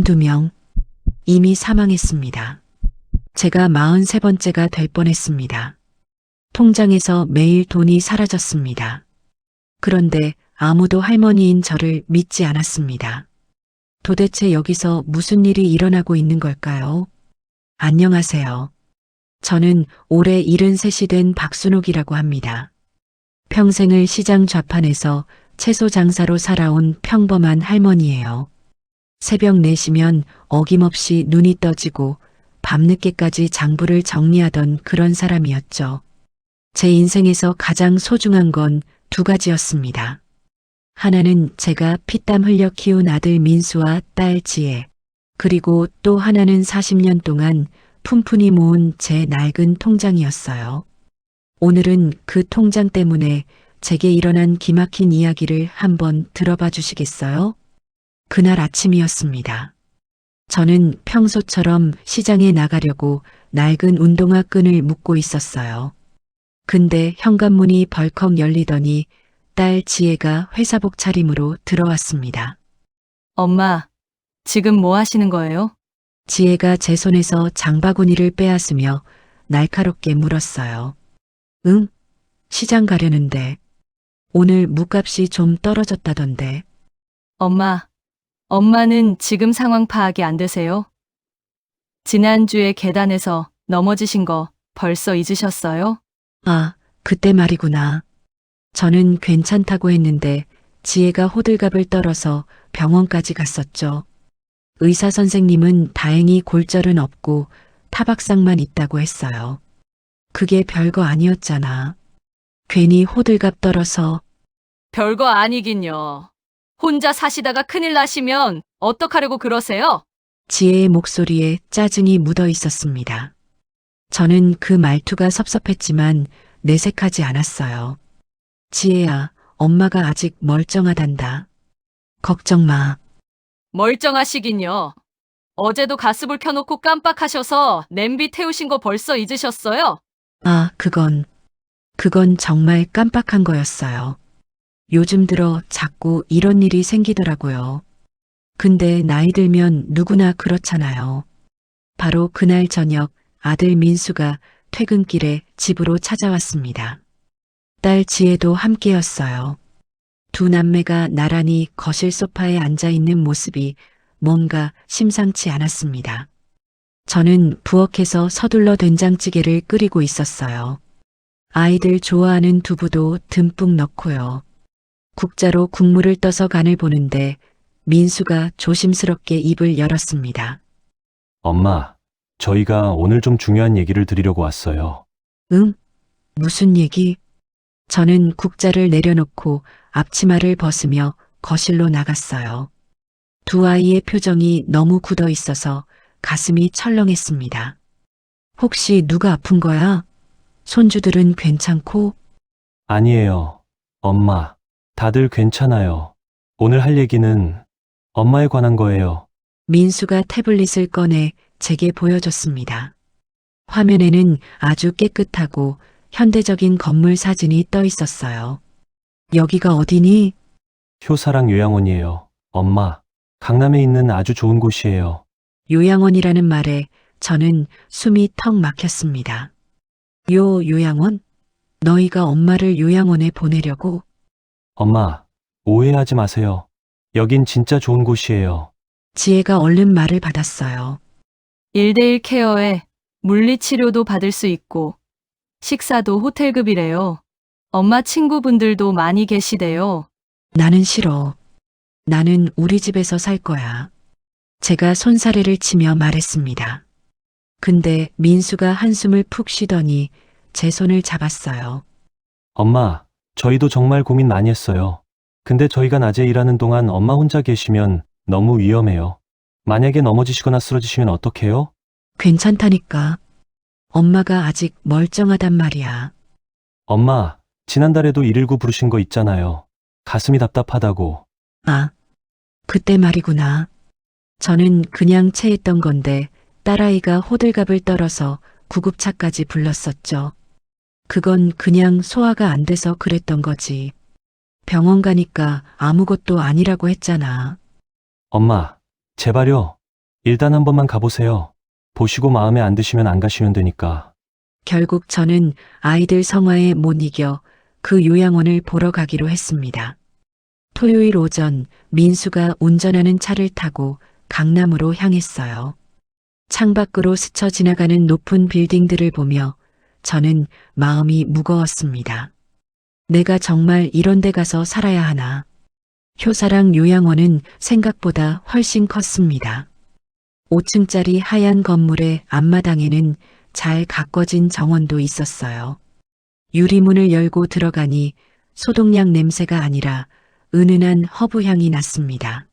42명 이미 사망했습니다. 제가 43번째가 될 뻔했습니다. 통장에서 매일 돈이 사라졌습니다. 그런데 아무도 할머니인 저를 믿지 않았습니다. 도대체 여기서 무슨 일이 일어나고 있는 걸까요? 안녕하세요. 저는 올해 73이 된 박순옥이라고 합니다. 평생을 시장 좌판에서 채소 장사로 살아온 평범한 할머니예요. 새벽 4시면 어김없이 눈이 떠지고 밤늦게까지 장부를 정리하던 그런 사람이었죠. 제 인생에서 가장 소중한 건 2가지였습니다. 하나는 제가 피땀 흘려 키운 아들 민수와 딸 지혜, 그리고 또 하나는 40년 동안 푼푼히 모은 제 낡은 통장이었어요. 오늘은 그 통장 때문에 제게 일어난 기막힌 이야기를 한번 들어봐 주시겠어요? 그날 아침이었습니다. 저는 평소처럼 시장에 나가려고 낡은 운동화 끈을 묶고 있었어요. 근데 현관문이 벌컥 열리더니 딸 지혜가 회사복 차림으로 들어왔습니다. 엄마, 지금 뭐 하시는 거예요? 지혜가 제 손에서 장바구니를 빼앗으며 날카롭게 물었어요. 응? 시장 가려는데. 오늘 무값이 좀 떨어졌다던데. 엄마는 지금 상황 파악이 안 되세요? 지난주에 계단에서 넘어지신 거 벌써 잊으셨어요? 아, 그때 말이구나. 저는 괜찮다고 했는데 지혜가 호들갑을 떨어서 병원까지 갔었죠. 의사 선생님은 다행히 골절은 없고 타박상만 있다고 했어요. 그게 별거 아니었잖아. 괜히 호들갑 떨어서. 별거 아니긴요. 혼자 사시다가 큰일 나시면 어떡하려고 그러세요? 지혜의 목소리에 짜증이 묻어 있었습니다. 저는 그 말투가 섭섭했지만 내색하지 않았어요. 지혜야, 엄마가 아직 멀쩡하단다. 걱정 마. 멀쩡하시긴요. 어제도 가스불 켜놓고 깜빡하셔서 냄비 태우신 거 벌써 잊으셨어요? 아, 그건 정말 깜빡한 거였어요. 요즘 들어 자꾸 이런 일이 생기더라고요. 근데 나이 들면 누구나 그렇잖아요. 바로 그날 저녁 아들 민수가 퇴근길에 집으로 찾아왔습니다. 딸 지혜도 함께였어요. 두 남매가 나란히 거실 소파에 앉아 있는 모습이 뭔가 심상치 않았습니다. 저는 부엌에서 서둘러 된장찌개를 끓이고 있었어요. 아이들 좋아하는 두부도 듬뿍 넣고요. 국자로 국물을 떠서 간을 보는데 민수가 조심스럽게 입을 열었습니다. 엄마, 저희가 오늘 좀 중요한 얘기를 드리려고 왔어요. 응? 무슨 얘기? 저는 국자를 내려놓고 앞치마를 벗으며 거실로 나갔어요. 두 아이의 표정이 너무 굳어 있어서 가슴이 철렁했습니다. 혹시 누가 아픈 거야? 손주들은 괜찮고? 아니에요. 엄마, 다들 괜찮아요. 오늘 할 얘기는 엄마에 관한 거예요. 민수가 태블릿을 꺼내 제게 보여줬습니다. 화면에는 아주 깨끗하고 현대적인 건물 사진이 떠 있었어요. 여기가 어디니? 효사랑 요양원이에요. 엄마, 강남에 있는 아주 좋은 곳이에요. 요양원이라는 말에 저는 숨이 턱 막혔습니다. 요양원? 너희가 엄마를 요양원에 보내려고? 엄마, 오해하지 마세요. 여긴 진짜 좋은 곳이에요. 지혜가 얼른 말을 받았어요. 1대1 케어에 물리치료도 받을 수 있고 식사도 호텔급이래요. 엄마 친구분들도 많이 계시대요. 나는 싫어. 나는 우리 집에서 살 거야. 제가 손사래를 치며 말했습니다. 근데 민수가 한숨을 푹 쉬더니 제 손을 잡았어요. 엄마, 저희도 정말 고민 많이 했어요. 근데 저희가 낮에 일하는 동안 엄마 혼자 계시면 너무 위험해요. 만약에 넘어지시거나 쓰러지시면 어떡해요? 괜찮다니까. 엄마가 아직 멀쩡하단 말이야. 엄마, 지난달에도 119 부르신 거 있잖아요. 가슴이 답답하다고. 아, 그때 말이구나. 저는 그냥 체했던 건데 딸아이가 호들갑을 떨어서 구급차까지 불렀었죠. 그건 그냥 소화가 안 돼서 그랬던 거지. 병원 가니까 아무것도 아니라고 했잖아. 엄마, 제발요. 일단 한 번만 가보세요. 보시고 마음에 안 드시면 안 가시면 되니까. 결국 저는 아이들 성화에 못 이겨 그 요양원을 보러 가기로 했습니다. 토요일 오전 민수가 운전하는 차를 타고 강남으로 향했어요. 창밖으로 스쳐 지나가는 높은 빌딩들을 보며 저는 마음이 무거웠습니다. 내가 정말 이런 데 가서 살아야 하나. 효사랑 요양원은 생각보다 훨씬 컸습니다. 5층짜리 하얀 건물의 앞마당에는 잘 가꿔진 정원도 있었어요. 유리문을 열고 들어가니 소독약 냄새가 아니라 은은한 허브향이 났습니다.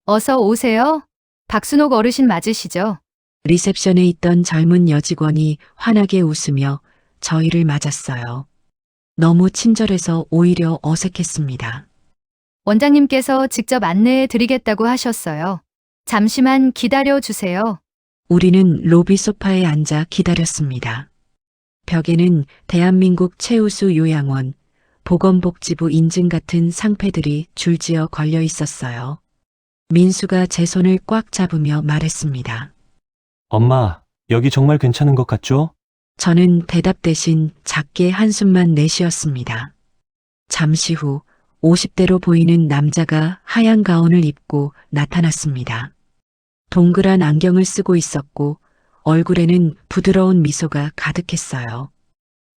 어서 오세요. 박순옥 어르신 맞으시죠? 리셉션에 있던 젊은 여직원이 환하게 웃으며 저희를 맞았어요. 너무 친절해서 오히려 어색했습니다. 원장님께서 직접 안내해 드리겠다고 하셨어요. 잠시만 기다려 주세요. 우리는 로비 소파에 앉아 기다렸습니다. 벽에는 대한민국 최우수 요양원, 보건복지부 인증 같은 상패들이 줄지어 걸려 있었어요. 민수가 제 손을 꽉 잡으며 말했습니다. 엄마, 여기 정말 괜찮은 것 같죠? 저는 대답 대신 작게 한숨만 내쉬었습니다. 잠시 후 50대로 보이는 남자가 하얀 가운을 입고 나타났습니다. 동그란 안경을 쓰고 있었고 얼굴에는 부드러운 미소가 가득했어요.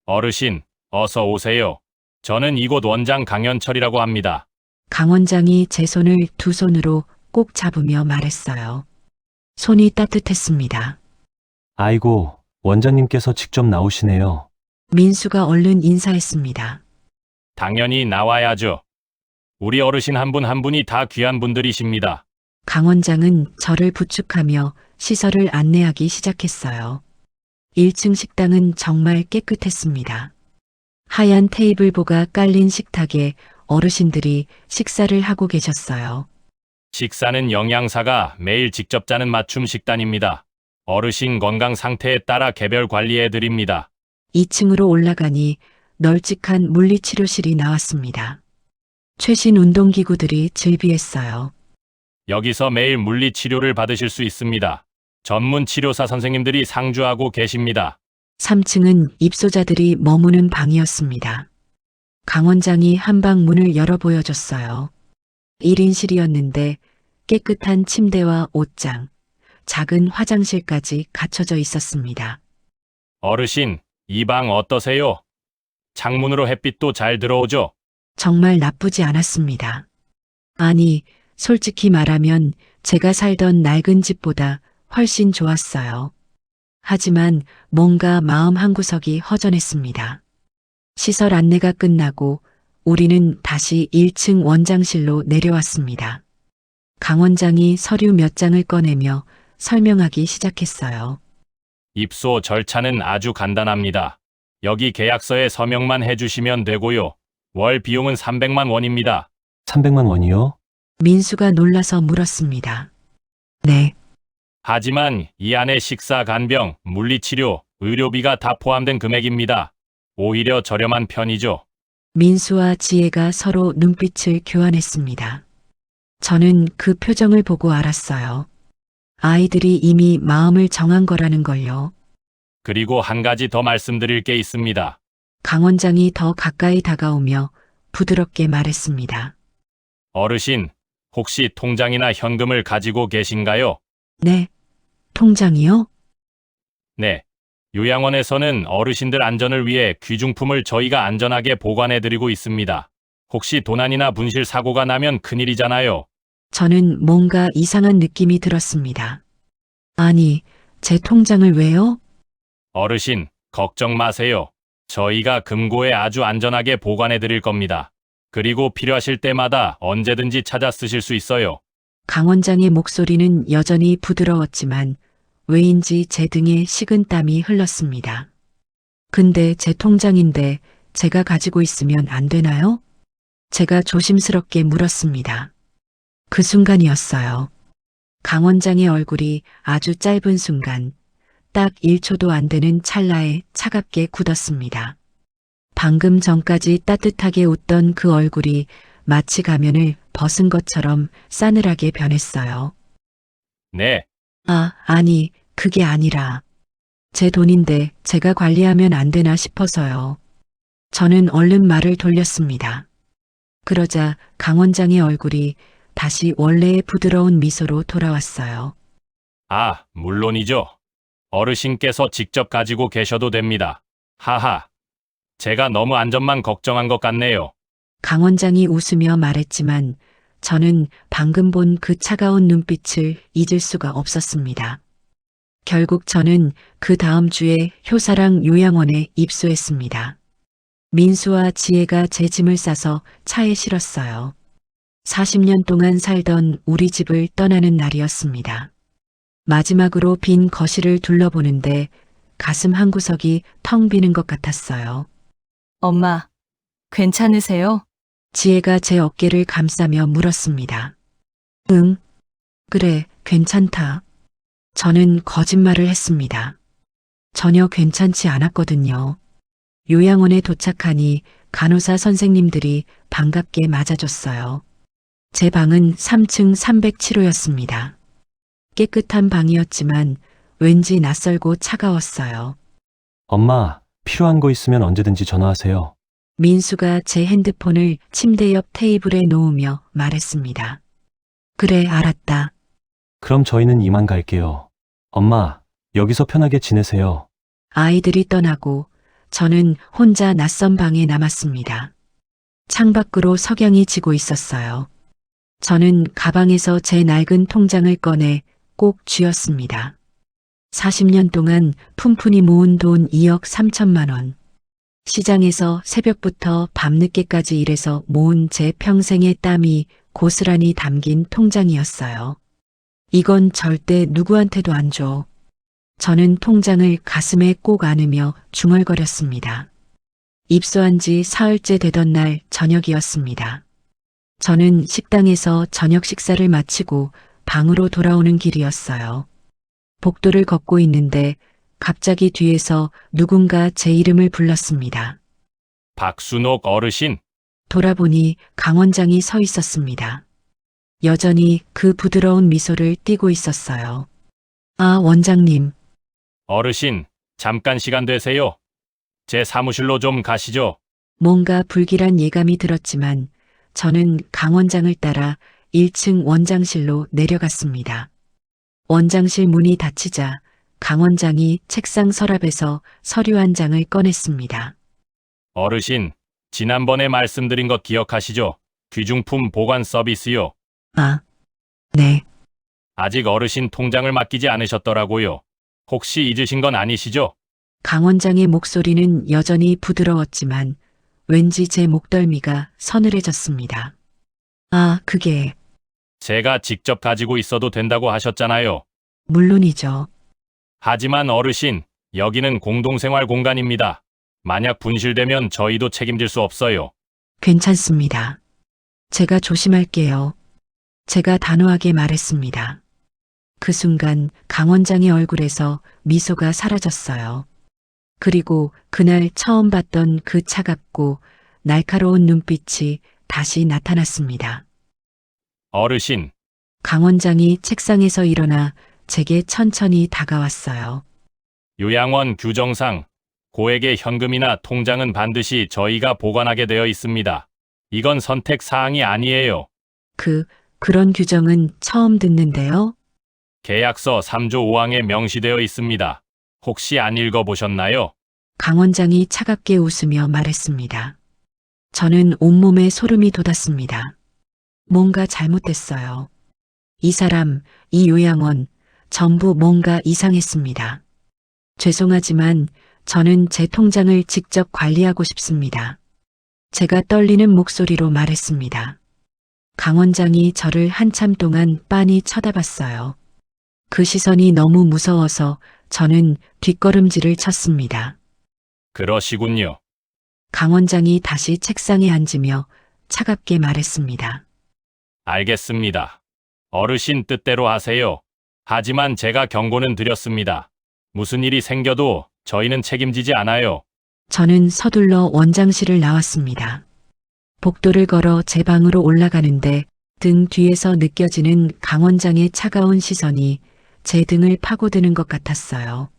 어르신, 어서 오세요. 저는 이곳 원장 강현철이라고 합니다. 강 원장이 제 손을 두 손으로 꼭 잡으며 말했어요. 손이 따뜻했습니다. 아이고, 원장님께서 직접 나오시네요. 민수가 얼른 인사했습니다. 당연히 나와야죠. 우리 어르신 한 분 한 분이 다 귀한 분들이십니다. 강 원장은 저를 부축하며 시설을 안내하기 시작했어요. 1층 식당은 정말 깨끗했습니다. 하얀 테이블보가 깔린 식탁에 어르신들이 식사를 하고 계셨어요. 식사는 영양사가 매일 직접 짜는 맞춤 식단입니다. 어르신 건강 상태에 따라 개별 관리해 드립니다. 2층으로 올라가니 널찍한 물리치료실이 나왔습니다. 최신 운동기구들이 즐비했어요. 여기서 매일 물리 치료를 받으실 수 있습니다. 전문 치료사 선생님들이 상주하고 계십니다. 3층은 입소자들이 머무는 방이었습니다. 강 원장이 한방 문을 열어 보여줬어요. 1인실이었는데 깨끗한 침대와 옷장, 작은 화장실까지 갖춰져 있었습니다. 어르신, 이 방 어떠세요? 창문으로 햇빛도 잘 들어오죠? 정말 나쁘지 않았습니다. 아니, 솔직히 말하면 제가 살던 낡은 집보다 훨씬 좋았어요. 하지만 뭔가 마음 한구석이 허전했습니다. 시설 안내가 끝나고 우리는 다시 1층 원장실로 내려왔습니다. 강 원장이 서류 몇 장을 꺼내며 설명하기 시작했어요. 입소 절차는 아주 간단합니다. 여기 계약서에 서명만 해주시면 되고요. 월 비용은 300만 원입니다. 300만 원이요? 민수가 놀라서 물었습니다. 네, 하지만 이 안에 식사, 간병, 물리치료, 의료비가 다 포함된 금액입니다. 오히려 저렴한 편이죠. 민수와 지혜가 서로 눈빛을 교환했습니다. 저는 그 표정을 보고 알았어요. 아이들이 이미 마음을 정한 거라는 걸요. 그리고 한 가지 더 말씀드릴 게 있습니다. 강 원장이 더 가까이 다가오며 부드럽게 말했습니다. 어르신, 혹시 통장이나 현금을 가지고 계신가요? 네, 통장이요? 네. 요양원에서는 어르신들 안전을 위해 귀중품을 저희가 안전하게 보관해드리고 있습니다. 혹시 도난이나 분실 사고가 나면 큰일이잖아요. 저는 뭔가 이상한 느낌이 들었습니다. 아니, 제 통장을 왜요? 어르신, 걱정 마세요. 저희가 금고에 아주 안전하게 보관해드릴 겁니다. 그리고 필요하실 때마다 언제든지 찾아 쓰실 수 있어요. 강 원장의 목소리는 여전히 부드러웠지만 왜인지 제 등에 식은 땀이 흘렀습니다. 근데 제 통장인데 제가 가지고 있으면 안 되나요? 제가 조심스럽게 물었습니다. 그 순간이었어요. 강 원장의 얼굴이 아주 짧은 순간, 딱 1초도 안 되는 찰나에 차갑게 굳었습니다. 방금 전까지 따뜻하게 웃던 그 얼굴이 마치 가면을 벗은 것처럼 싸늘하게 변했어요. 네, 아니, 그게 아니라. 제 돈인데 제가 관리하면 안 되나 싶어서요. 저는 얼른 말을 돌렸습니다. 그러자 강 원장의 얼굴이 다시 원래의 부드러운 미소로 돌아왔어요. 아, 물론이죠. 어르신께서 직접 가지고 계셔도 됩니다. 하하. 제가 너무 안전만 걱정한 것 같네요. 강 원장이 웃으며 말했지만 저는 방금 본 그 차가운 눈빛을 잊을 수가 없었습니다. 결국 저는 그 다음 주에 효사랑 요양원에 입소했습니다. 민수와 지혜가 제 짐을 싸서 차에 실었어요. 40년 동안 살던 우리 집을 떠나는 날이었습니다. 마지막으로 빈 거실을 둘러보는데 가슴 한구석이 텅 비는 것 같았어요. 엄마, 괜찮으세요? 지혜가 제 어깨를 감싸며 물었습니다. 응, 그래, 괜찮다. 저는 거짓말을 했습니다. 전혀 괜찮지 않았거든요. 요양원에 도착하니 간호사 선생님들이 반갑게 맞아줬어요. 제 방은 3층 307호였습니다. 깨끗한 방이었지만 왠지 낯설고 차가웠어요. 엄마, 필요한 거 있으면 언제든지 전화하세요. 민수가 제 핸드폰을 침대 옆 테이블에 놓으며 말했습니다. 그래, 알았다. 그럼 저희는 이만 갈게요. 엄마, 여기서 편하게 지내세요. 아이들이 떠나고 저는 혼자 낯선 방에 남았습니다. 창밖으로 석양이 지고 있었어요. 저는 가방에서 제 낡은 통장을 꺼내 꼭 쥐었습니다. 40년 동안 푼푼히 모은 돈 2억 3천만 원. 시장에서 새벽부터 밤늦게까지 일해서 모은 제 평생의 땀이 고스란히 담긴 통장이었어요. 이건 절대 누구한테도 안 줘. 저는 통장을 가슴에 꼭 안으며 중얼거렸습니다. 입소한 지 사흘째 되던 날 저녁이었습니다. 저는 식당에서 저녁 식사를 마치고 방으로 돌아오는 길이었어요. 복도를 걷고 있는데 갑자기 뒤에서 누군가 제 이름을 불렀습니다. 박순옥 어르신, 돌아보니 강 원장이 서 있었습니다. 여전히 그 부드러운 미소를 띠고 있었어요. 아, 원장님. 어르신, 잠깐 시간 되세요? 제 사무실로 좀 가시죠. 뭔가 불길한 예감이 들었지만 저는 강 원장을 따라 1층 원장실로 내려갔습니다. 원장실 문이 닫히자 강 원장이 책상 서랍에서 서류 한 장을 꺼냈습니다. 어르신, 지난번에 말씀드린 것 기억하시죠? 귀중품 보관 서비스요. 아, 네. 아직 어르신 통장을 맡기지 않으셨더라고요. 혹시 잊으신 건 아니시죠? 강 원장의 목소리는 여전히 부드러웠지만 왠지 제 목덜미가 서늘해졌습니다. 아, 그게 제가 직접 가지고 있어도 된다고 하셨잖아요. 물론이죠. 하지만 어르신, 여기는 공동생활 공간입니다. 만약 분실되면 저희도 책임질 수 없어요. 괜찮습니다. 제가 조심할게요. 제가 단호하게 말했습니다. 그 순간 강 원장의 얼굴에서 미소가 사라졌어요. 그리고 그날 처음 봤던 그 차갑고 날카로운 눈빛이 다시 나타났습니다. 어르신, 강 원장이 책상에서 일어나 제게 천천히 다가왔어요. 요양원 규정상 고액의 현금이나 통장은 반드시 저희가 보관하게 되어 있습니다. 이건 선택 사항이 아니에요. 그런 규정은 처음 듣는데요. 계약서 3조 5항에 명시되어 있습니다. 혹시 안 읽어보셨나요? 강 원장이 차갑게 웃으며 말했습니다. 저는 온몸에 소름이 돋았습니다. 뭔가 잘못됐어요. 이 사람, 이 요양원, 전부 뭔가 이상했습니다. 죄송하지만 저는 제 통장을 직접 관리하고 싶습니다. 제가 떨리는 목소리로 말했습니다. 강 원장이 저를 한참 동안 빤히 쳐다봤어요. 그 시선이 너무 무서워서 저는 뒷걸음질을 쳤습니다. 그러시군요. 강 원장이 다시 책상에 앉으며 차갑게 말했습니다. 알겠습니다. 어르신 뜻대로 하세요. 하지만 제가 경고는 드렸습니다. 무슨 일이 생겨도 저희는 책임지지 않아요. 저는 서둘러 원장실을 나왔습니다. 복도를 걸어 제 방으로 올라가는데 등 뒤에서 느껴지는 강 원장의 차가운 시선이 제 등을 파고드는 것 같았어요.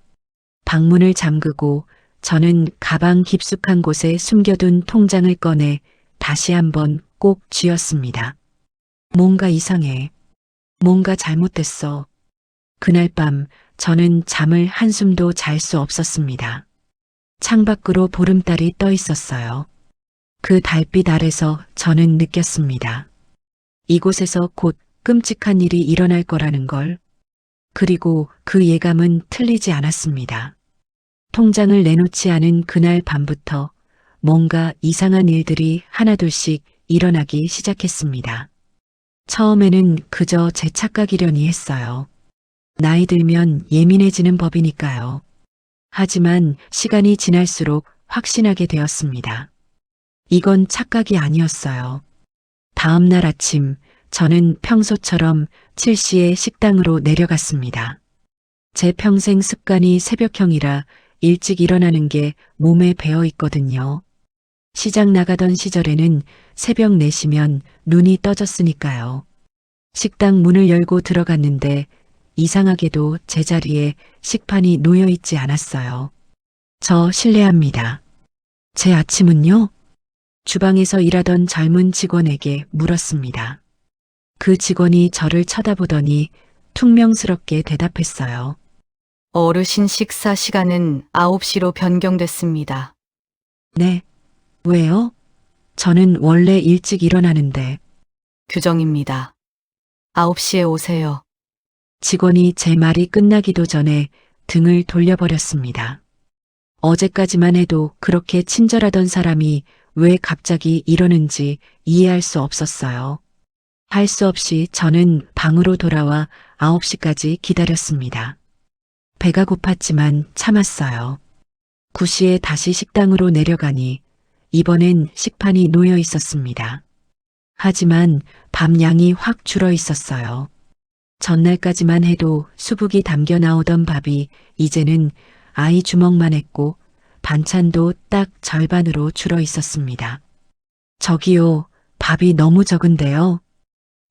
방문을 잠그고 저는 가방 깊숙한 곳에 숨겨둔 통장을 꺼내 다시 한번 꼭 쥐었습니다. 뭔가 이상해. 뭔가 잘못됐어. 그날 밤 저는 잠을 한숨도 잘 수 없었습니다. 창밖으로 보름달이 떠 있었어요. 그 달빛 아래서 저는 느꼈습니다. 이곳에서 곧 끔찍한 일이 일어날 거라는 걸. 그리고 그 예감은 틀리지 않았습니다. 통장을 내놓지 않은 그날 밤부터 뭔가 이상한 일들이 하나둘씩 일어나기 시작했습니다. 처음에는 그저 제 착각이려니 했어요. 나이 들면 예민해지는 법이니까요. 하지만 시간이 지날수록 확신하게 되었습니다. 이건 착각이 아니었어요. 다음 날 아침 저는 평소처럼 7시에 식당으로 내려갔습니다. 제 평생 습관이 새벽형이라 일찍 일어나는 게 몸에 배어 있거든요. 시장 나가던 시절에는 새벽 4시면 눈이 떠졌으니까요. 식당 문을 열고 들어갔는데 이상하게도 제자리에 식판이 놓여 있지 않았어요. 저 실례합니다. 제 아침은요? 주방에서 일하던 젊은 직원에게 물었습니다. 그 직원이 저를 쳐다보더니 퉁명스럽게 대답했어요. 어르신 식사 시간은 9시로 변경됐습니다. 네. 왜요? 저는 원래 일찍 일어나는데. 규정입니다. 9시에 오세요. 직원이 제 말이 끝나기도 전에 등을 돌려버렸습니다. 어제까지만 해도 그렇게 친절하던 사람이 왜 갑자기 이러는지 이해할 수 없었어요. 할 수 없이 저는 방으로 돌아와 9시까지 기다렸습니다. 배가 고팠지만 참았어요. 9시에 다시 식당으로 내려가니 이번엔 식판이 놓여 있었습니다. 하지만 밥 양이 확 줄어 있었어요. 전날까지만 해도 수북이 담겨 나오던 밥이 이제는 아이 주먹만 했고 반찬도 딱 절반으로 줄어 있었습니다. 저기요, 밥이 너무 적은데요.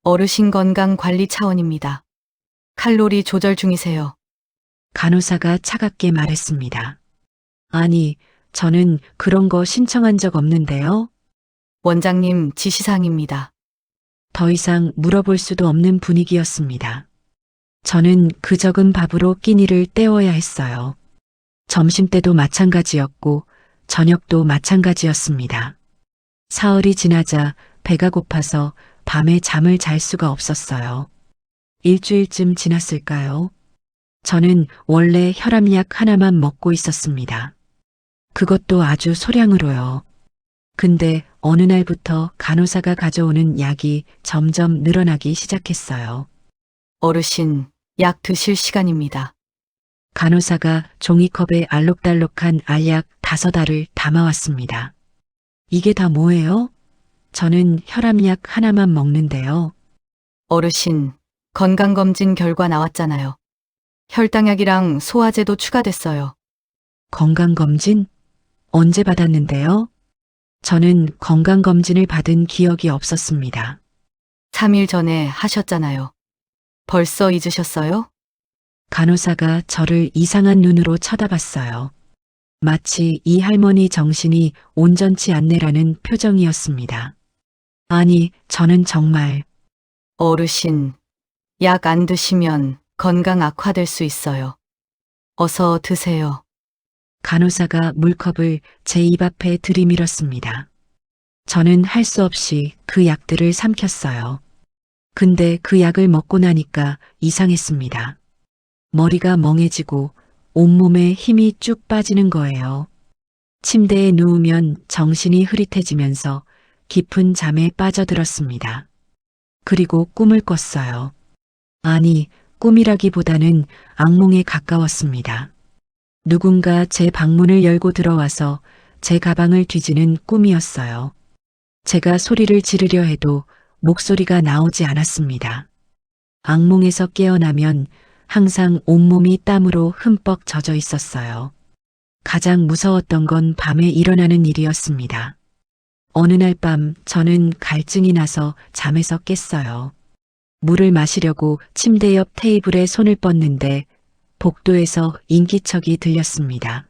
어르신 건강 관리 차원입니다. 칼로리 조절 중이세요. 간호사가 차갑게 말했습니다. 아니, 저는 그런 거 신청한 적 없는데요. 원장님 지시사항입니다. 더 이상 물어볼 수도 없는 분위기였습니다. 저는 그 적은 밥으로 끼니를 때워야 했어요. 점심때도 마찬가지였고 저녁도 마찬가지였습니다. 사흘이 지나자 배가 고파서 밤에 잠을 잘 수가 없었어요. 일주일쯤 지났을까요? 저는 원래 혈압약 하나만 먹고 있었습니다. 그것도 아주 소량으로요. 근데 어느 날부터 간호사가 가져오는 약이 점점 늘어나기 시작했어요. 어르신, 약 드실 시간입니다. 간호사가 종이컵에 알록달록한 알약 5알을 담아왔습니다. 이게 다 뭐예요? 저는 혈압약 하나만 먹는데요. 어르신, 건강검진 결과 나왔잖아요. 혈당약이랑 소화제도 추가됐어요. 건강검진? 언제 받았는데요? 저는 건강검진을 받은 기억이 없었습니다. 3일 전에 하셨잖아요. 벌써 잊으셨어요? 간호사가 저를 이상한 눈으로 쳐다봤어요. 마치 이 할머니 정신이 온전치 않네라는 표정이었습니다. 아니, 저는 정말 어르신, 약 안 드시면 건강 악화될 수 있어요. 어서 드세요. 간호사가 물컵을 제 입 앞에 들이밀었습니다. 저는 할 수 없이 그 약들을 삼켰어요. 근데 그 약을 먹고 나니까 이상했습니다. 머리가 멍해지고 온몸에 힘이 쭉 빠지는 거예요. 침대에 누우면 정신이 흐릿해지면서 깊은 잠에 빠져들었습니다. 그리고 꿈을 꿨어요. 아니, 꿈이라기보다는 악몽에 가까웠습니다. 누군가 제 방문을 열고 들어와서 제 가방을 뒤지는 꿈이었어요. 제가 소리를 지르려 해도 목소리가 나오지 않았습니다. 악몽에서 깨어나면 항상 온몸이 땀으로 흠뻑 젖어 있었어요. 가장 무서웠던 건 밤에 일어나는 일이었습니다. 어느 날 밤 저는 갈증이 나서 잠에서 깼어요. 물을 마시려고 침대 옆 테이블에 손을 뻗는데 복도에서 인기척이 들렸습니다.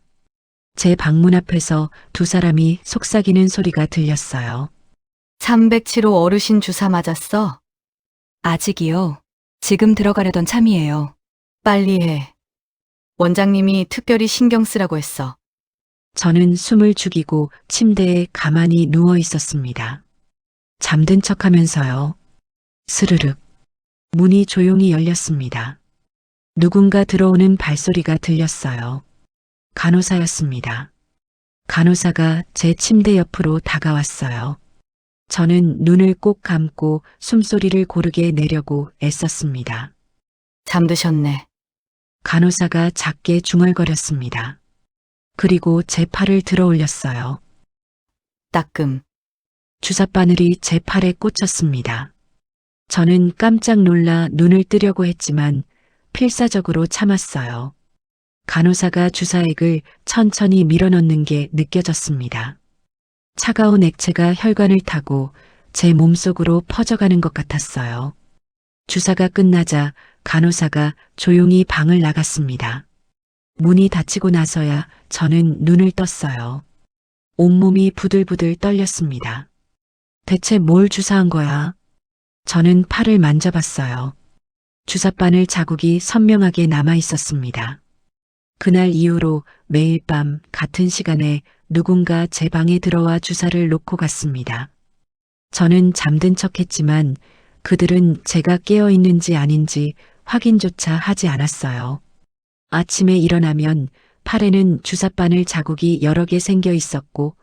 제 방문 앞에서 두 사람이 속삭이는 소리가 들렸어요. 307호 어르신 주사 맞았어? 아직이요. 지금 들어가려던 참이에요. 빨리 해. 원장님이 특별히 신경 쓰라고 했어. 저는 숨을 죽이고 침대에 가만히 누워 있었습니다. 잠든 척 하면서요. 스르륵. 문이 조용히 열렸습니다. 누군가 들어오는 발소리가 들렸어요. 간호사였습니다. 간호사가 제 침대 옆으로 다가왔어요. 저는 눈을 꼭 감고 숨소리를 고르게 내려고 애썼습니다. 잠드셨네. 간호사가 작게 중얼거렸습니다. 그리고 제 팔을 들어 올렸어요. 따끔. 주사바늘이 제 팔에 꽂혔습니다. 저는 깜짝 놀라 눈을 뜨려고 했지만 필사적으로 참았어요. 간호사가 주사액을 천천히 밀어넣는 게 느껴졌습니다. 차가운 액체가 혈관을 타고 제 몸속으로 퍼져가는 것 같았어요. 주사가 끝나자 간호사가 조용히 방을 나갔습니다. 문이 닫히고 나서야 저는 눈을 떴어요. 온몸이 부들부들 떨렸습니다. 대체 뭘 주사한 거야? 저는 팔을 만져봤어요. 주사바늘 자국이 선명하게 남아 있었습니다. 그날 이후로 매일 밤 같은 시간에 누군가 제 방에 들어와 주사를 놓고 갔습니다. 저는 잠든 척 했지만 그들은 제가 깨어 있는지 아닌지 확인조차 하지 않았어요. 아침에 일어나면 팔에는 주사바늘 자국이 여러 개 생겨 있었고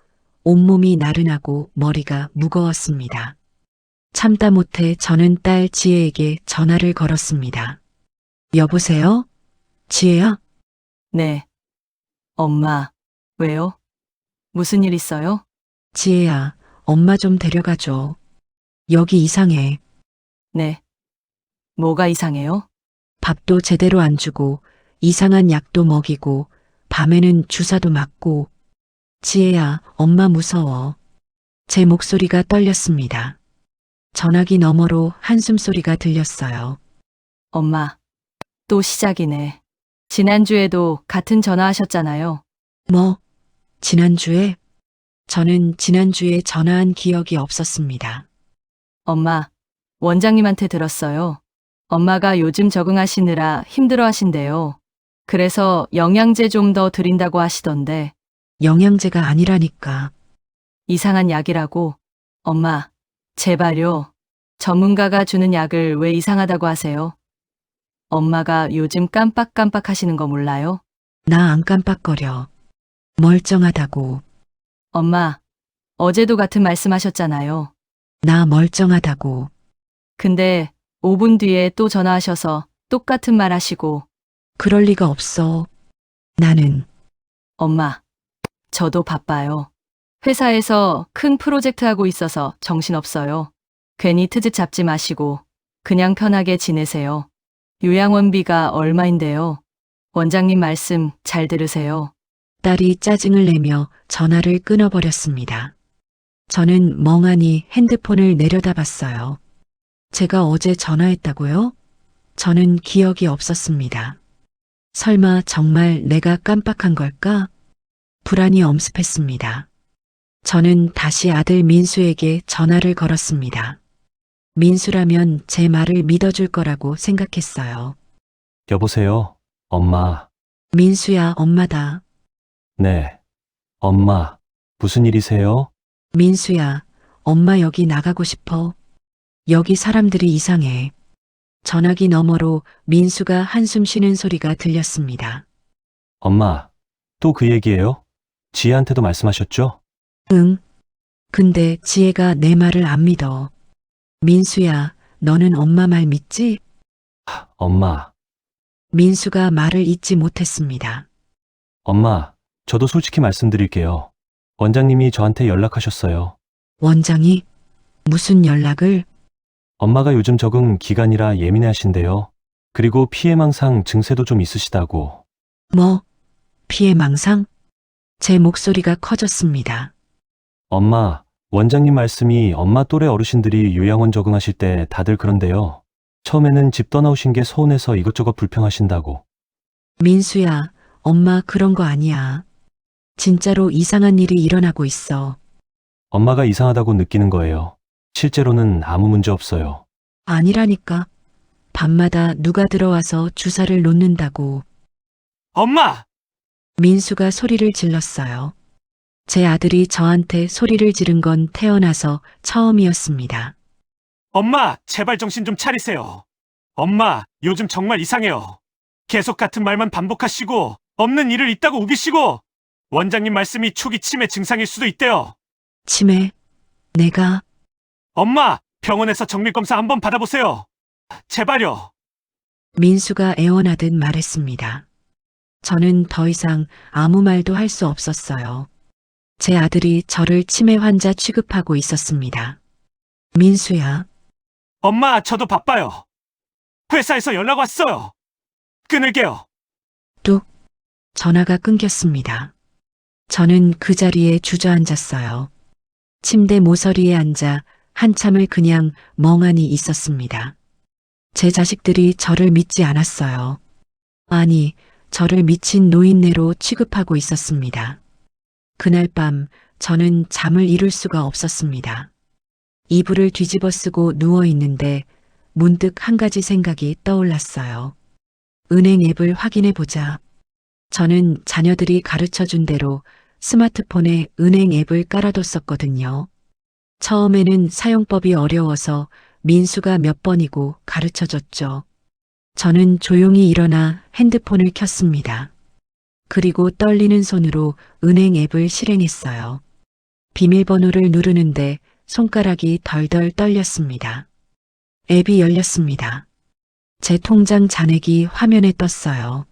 온몸이 나른하고 머리가 무거웠습니다. 참다 못해 저는 딸 지혜에게 전화를 걸었습니다. 여보세요? 지혜야? 네. 엄마, 왜요? 무슨 일 있어요? 지혜야, 엄마 좀 데려가줘. 여기 이상해. 네. 뭐가 이상해요? 밥도 제대로 안 주고 이상한 약도 먹이고 밤에는 주사도 맞고. 지혜야, 엄마 무서워. 제 목소리가 떨렸습니다. 전화기 너머로 한숨소리가 들렸어요. 엄마, 또 시작이네. 지난주에도 같은 전화하셨잖아요. 뭐? 지난주에? 저는 지난주에 전화한 기억이 없었습니다. 엄마, 원장님한테 들었어요. 엄마가 요즘 적응하시느라 힘들어 하신대요. 그래서 영양제 좀 더 드린다고 하시던데 영양제가 아니라니까. 이상한 약이라고. 엄마, 제발요. 전문가가 주는 약을 왜 이상하다고 하세요? 엄마가 요즘 깜빡깜빡 하시는 거 몰라요? 나 안 깜빡거려. 멀쩡하다고. 엄마, 어제도 같은 말씀하셨잖아요. 나 멀쩡하다고. 근데 5분 뒤에 또 전화하셔서 똑같은 말 하시고. 그럴 리가 없어. 나는 엄마, 저도 바빠요. 회사에서 큰 프로젝트 하고 있어서 정신없어요. 괜히 트집 잡지 마시고 그냥 편하게 지내세요. 요양원비가 얼마인데요? 원장님 말씀 잘 들으세요. 딸이 짜증을 내며 전화를 끊어버렸습니다. 저는 멍하니 핸드폰을 내려다봤어요. 제가 어제 전화했다고요? 저는 기억이 없었습니다. 설마 정말 내가 깜빡한 걸까? 불안이 엄습했습니다. 저는 다시 아들 민수에게 전화를 걸었습니다. 민수라면 제 말을 믿어줄 거라고 생각했어요. 여보세요, 엄마. 민수야, 엄마다. 네. 엄마, 무슨 일이세요? 민수야, 엄마 여기 나가고 싶어. 여기 사람들이 이상해. 전화기 너머로 민수가 한숨 쉬는 소리가 들렸습니다. 엄마, 또 그 얘기예요? 지혜한테도 말씀하셨죠? 응. 근데 지혜가 내 말을 안 믿어. 민수야, 너는 엄마 말 믿지? 엄마, 민수가 말을 잇지 못했습니다. 엄마, 저도 솔직히 말씀드릴게요. 원장님이 저한테 연락하셨어요. 원장이? 무슨 연락을? 엄마가 요즘 적응 기간이라 예민해 하신대요. 그리고 피해망상 증세도 좀 있으시다고. 뭐? 피해망상? 제 목소리가 커졌습니다. 엄마, 원장님 말씀이 엄마 또래 어르신들이 요양원 적응하실 때 다들 그런데요. 처음에는 집 떠나오신 게 서운해서 이것저것 불평하신다고. 민수야, 엄마 그런 거 아니야. 진짜로 이상한 일이 일어나고 있어. 엄마가 이상하다고 느끼는 거예요. 실제로는 아무 문제 없어요. 아니라니까. 밤마다 누가 들어와서 주사를 놓는다고. 엄마! 민수가 소리를 질렀어요. 제 아들이 저한테 소리를 지른 건 태어나서 처음이었습니다. 엄마, 제발 정신 좀 차리세요. 엄마, 요즘 정말 이상해요. 계속 같은 말만 반복하시고, 없는 일을 있다고 우기시고, 원장님 말씀이 초기 치매 증상일 수도 있대요. 치매, 내가 엄마, 병원에서 정밀검사 한번 받아보세요. 제발요. 민수가 애원하듯 말했습니다. 저는 더 이상 아무 말도 할 수 없었어요. 제 아들이 저를 치매 환자 취급하고 있었습니다. 민수야, 엄마, 저도 바빠요. 회사에서 연락 왔어요. 끊을게요. 뚝, 전화가 끊겼습니다. 저는 그 자리에 주저앉았어요. 침대 모서리에 앉아 한참을 그냥 멍하니 있었습니다. 제 자식들이 저를 믿지 않았어요. 아니, 저를 미친 노인네로 취급하고 있었습니다. 그날 밤 저는 잠을 이룰 수가 없었습니다. 이불을 뒤집어 쓰고 누워 있는데 문득 한 가지 생각이 떠올랐어요. 은행 앱을 확인해 보자. 저는 자녀들이 가르쳐 준 대로 스마트폰에 은행 앱을 깔아뒀었거든요. 처음에는 사용법이 어려워서 민수가 몇 번이고 가르쳐 줬죠. 저는 조용히 일어나 핸드폰을 켰습니다. 그리고 떨리는 손으로 은행 앱을 실행했어요. 비밀번호를 누르는데 손가락이 덜덜 떨렸습니다. 앱이 열렸습니다. 제 통장 잔액이 화면에 떴어요.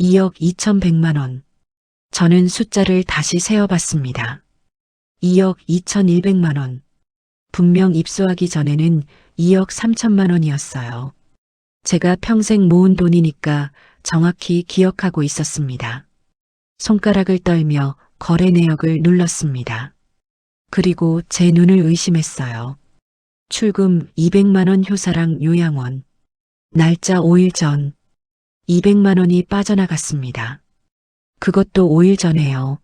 2억 2,100만 원. 저는 숫자를 다시 세어봤습니다. 2억 2,100만 원. 분명 입수하기 전에는 2억 3천만 원이었어요. 제가 평생 모은 돈이니까 정확히 기억하고 있었습니다. 손가락을 떨며 거래 내역을 눌렀습니다. 그리고 제 눈을 의심했어요. 출금 200만 원 효사랑 요양원. 날짜 5일 전 200만 원이 빠져나갔습니다. 그것도 5일 전에요.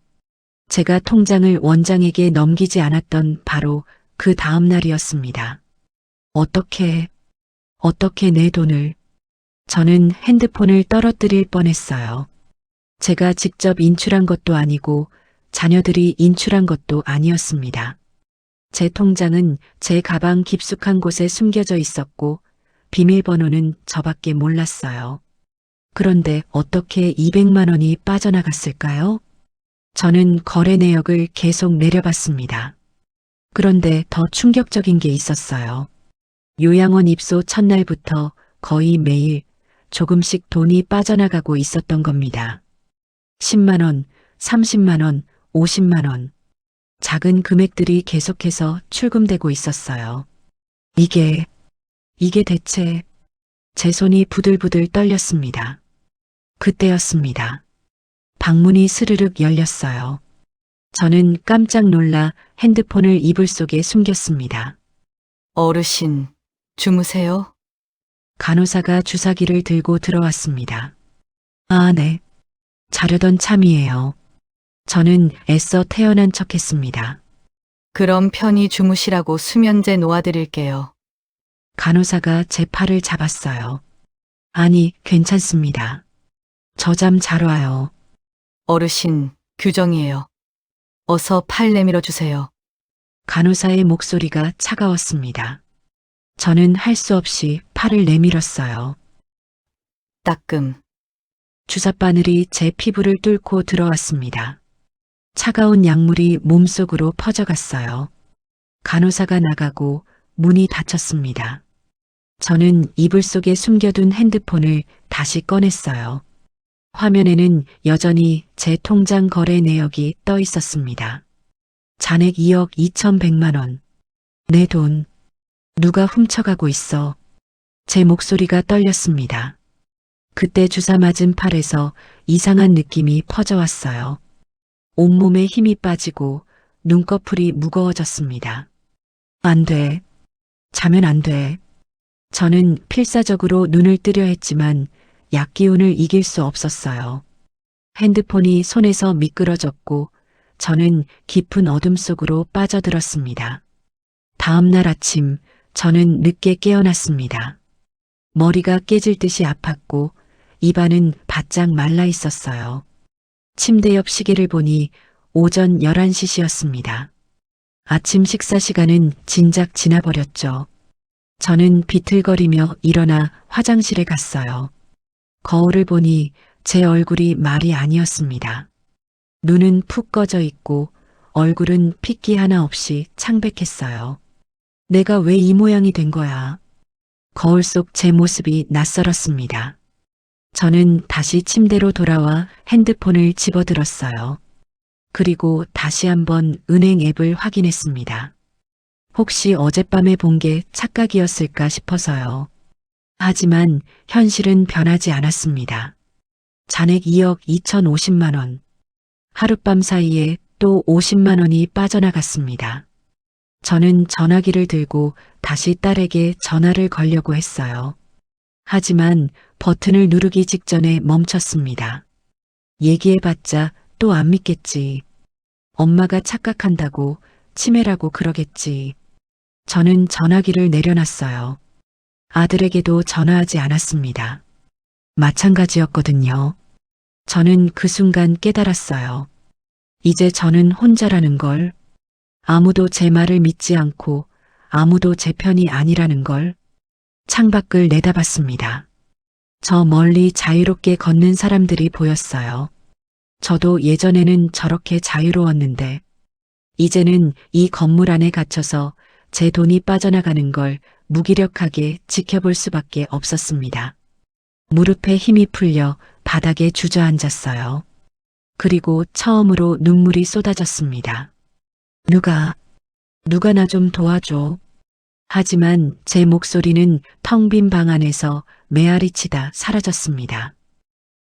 제가 통장을 원장에게 넘기지 않았던 바로 그 다음 날이었습니다. 어떻게 내 돈을. 저는 핸드폰을 떨어뜨릴 뻔했어요. 제가 직접 인출한 것도 아니고 자녀들이 인출한 것도 아니었습니다. 제 통장은 제 가방 깊숙한 곳에 숨겨져 있었고 비밀번호는 저밖에 몰랐어요. 그런데 어떻게 200만 원이 빠져나갔을까요? 저는 거래 내역을 계속 내려봤습니다. 그런데 더 충격적인 게 있었어요. 요양원 입소 첫날부터 거의 매일 조금씩 돈이 빠져나가고 있었던 겁니다. 10만 원, 30만 원, 50만 원. 작은 금액들이 계속해서 출금되고 있었어요. 이게 대체. 제 손이 부들부들 떨렸습니다. 그때였습니다. 방문이 스르륵 열렸어요. 저는 깜짝 놀라 핸드폰을 이불 속에 숨겼습니다. 어르신, 주무세요? 간호사가 주사기를 들고 들어왔습니다. 아, 네. 자려던 참이에요. 저는 애써 태어난 척했습니다. 그럼 편히 주무시라고 수면제 놓아드릴게요. 간호사가 제 팔을 잡았어요. 아니, 괜찮습니다. 저 잠 잘 와요. 어르신, 규정이에요. 어서 팔 내밀어 주세요. 간호사의 목소리가 차가웠습니다. 저는 할 수 없이 팔을 내밀었어요. 따끔. 주사바늘이 제 피부를 뚫고 들어왔습니다. 차가운 약물이 몸속으로 퍼져갔어요. 간호사가 나가고 문이 닫혔습니다. 저는 이불 속에 숨겨둔 핸드폰을 다시 꺼냈어요. 화면에는 여전히 제 통장 거래 내역이 떠 있었습니다. 잔액 2억 2,100만 원. 내 돈. 누가 훔쳐가고 있어. 제 목소리가 떨렸습니다. 그때 주사 맞은 팔에서 이상한 느낌이 퍼져왔어요. 온몸에 힘이 빠지고 눈꺼풀이 무거워졌습니다. 안 돼. 자면 안 돼. 저는 필사적으로 눈을 뜨려 했지만 약기운을 이길 수 없었어요. 핸드폰이 손에서 미끄러졌고 저는 깊은 어둠 속으로 빠져들었습니다. 다음 날 아침 저는 늦게 깨어났습니다. 머리가 깨질 듯이 아팠고 입안은 바짝 말라 있었어요. 침대 옆 시계를 보니 오전 11시였습니다. 아침 식사 시간은 진작 지나버렸죠. 저는 비틀거리며 일어나 화장실에 갔어요. 거울을 보니 제 얼굴이 말이 아니었습니다. 눈은 푹 꺼져 있고 얼굴은 핏기 하나 없이 창백했어요. 내가 왜 이 모양이 된 거야? 거울 속 제 모습이 낯설었습니다. 저는 다시 침대로 돌아와 핸드폰을 집어들었어요. 그리고 다시 한번 은행 앱을 확인했습니다. 혹시 어젯밤에 본 게 착각이었을까 싶어서요. 하지만 현실은 변하지 않았습니다. 잔액 2억 2,050만 원. 하룻밤 사이에 또 50만 원이 빠져나갔습니다. 저는 전화기를 들고 다시 딸에게 전화를 걸려고 했어요. 하지만 버튼을 누르기 직전에 멈췄습니다. 얘기해봤자 또 안 믿겠지. 엄마가 착각한다고 치매라고 그러겠지. 저는 전화기를 내려놨어요. 아들에게도 전화하지 않았습니다. 마찬가지였거든요. 저는 그 순간 깨달았어요. 이제 저는 혼자라는 걸, 아무도 제 말을 믿지 않고 아무도 제 편이 아니라는 걸. 창밖을 내다봤습니다. 저 멀리 자유롭게 걷는 사람들이 보였어요. 저도 예전에는 저렇게 자유로웠는데 이제는 이 건물 안에 갇혀서 제 돈이 빠져나가는 걸 무기력하게 지켜볼 수밖에 없었습니다. 무릎에 힘이 풀려 바닥에 주저앉았어요. 그리고 처음으로 눈물이 쏟아졌습니다. 누가 나 좀 도와줘. 하지만 제 목소리는 텅 빈 방 안에서 메아리치다 사라졌습니다.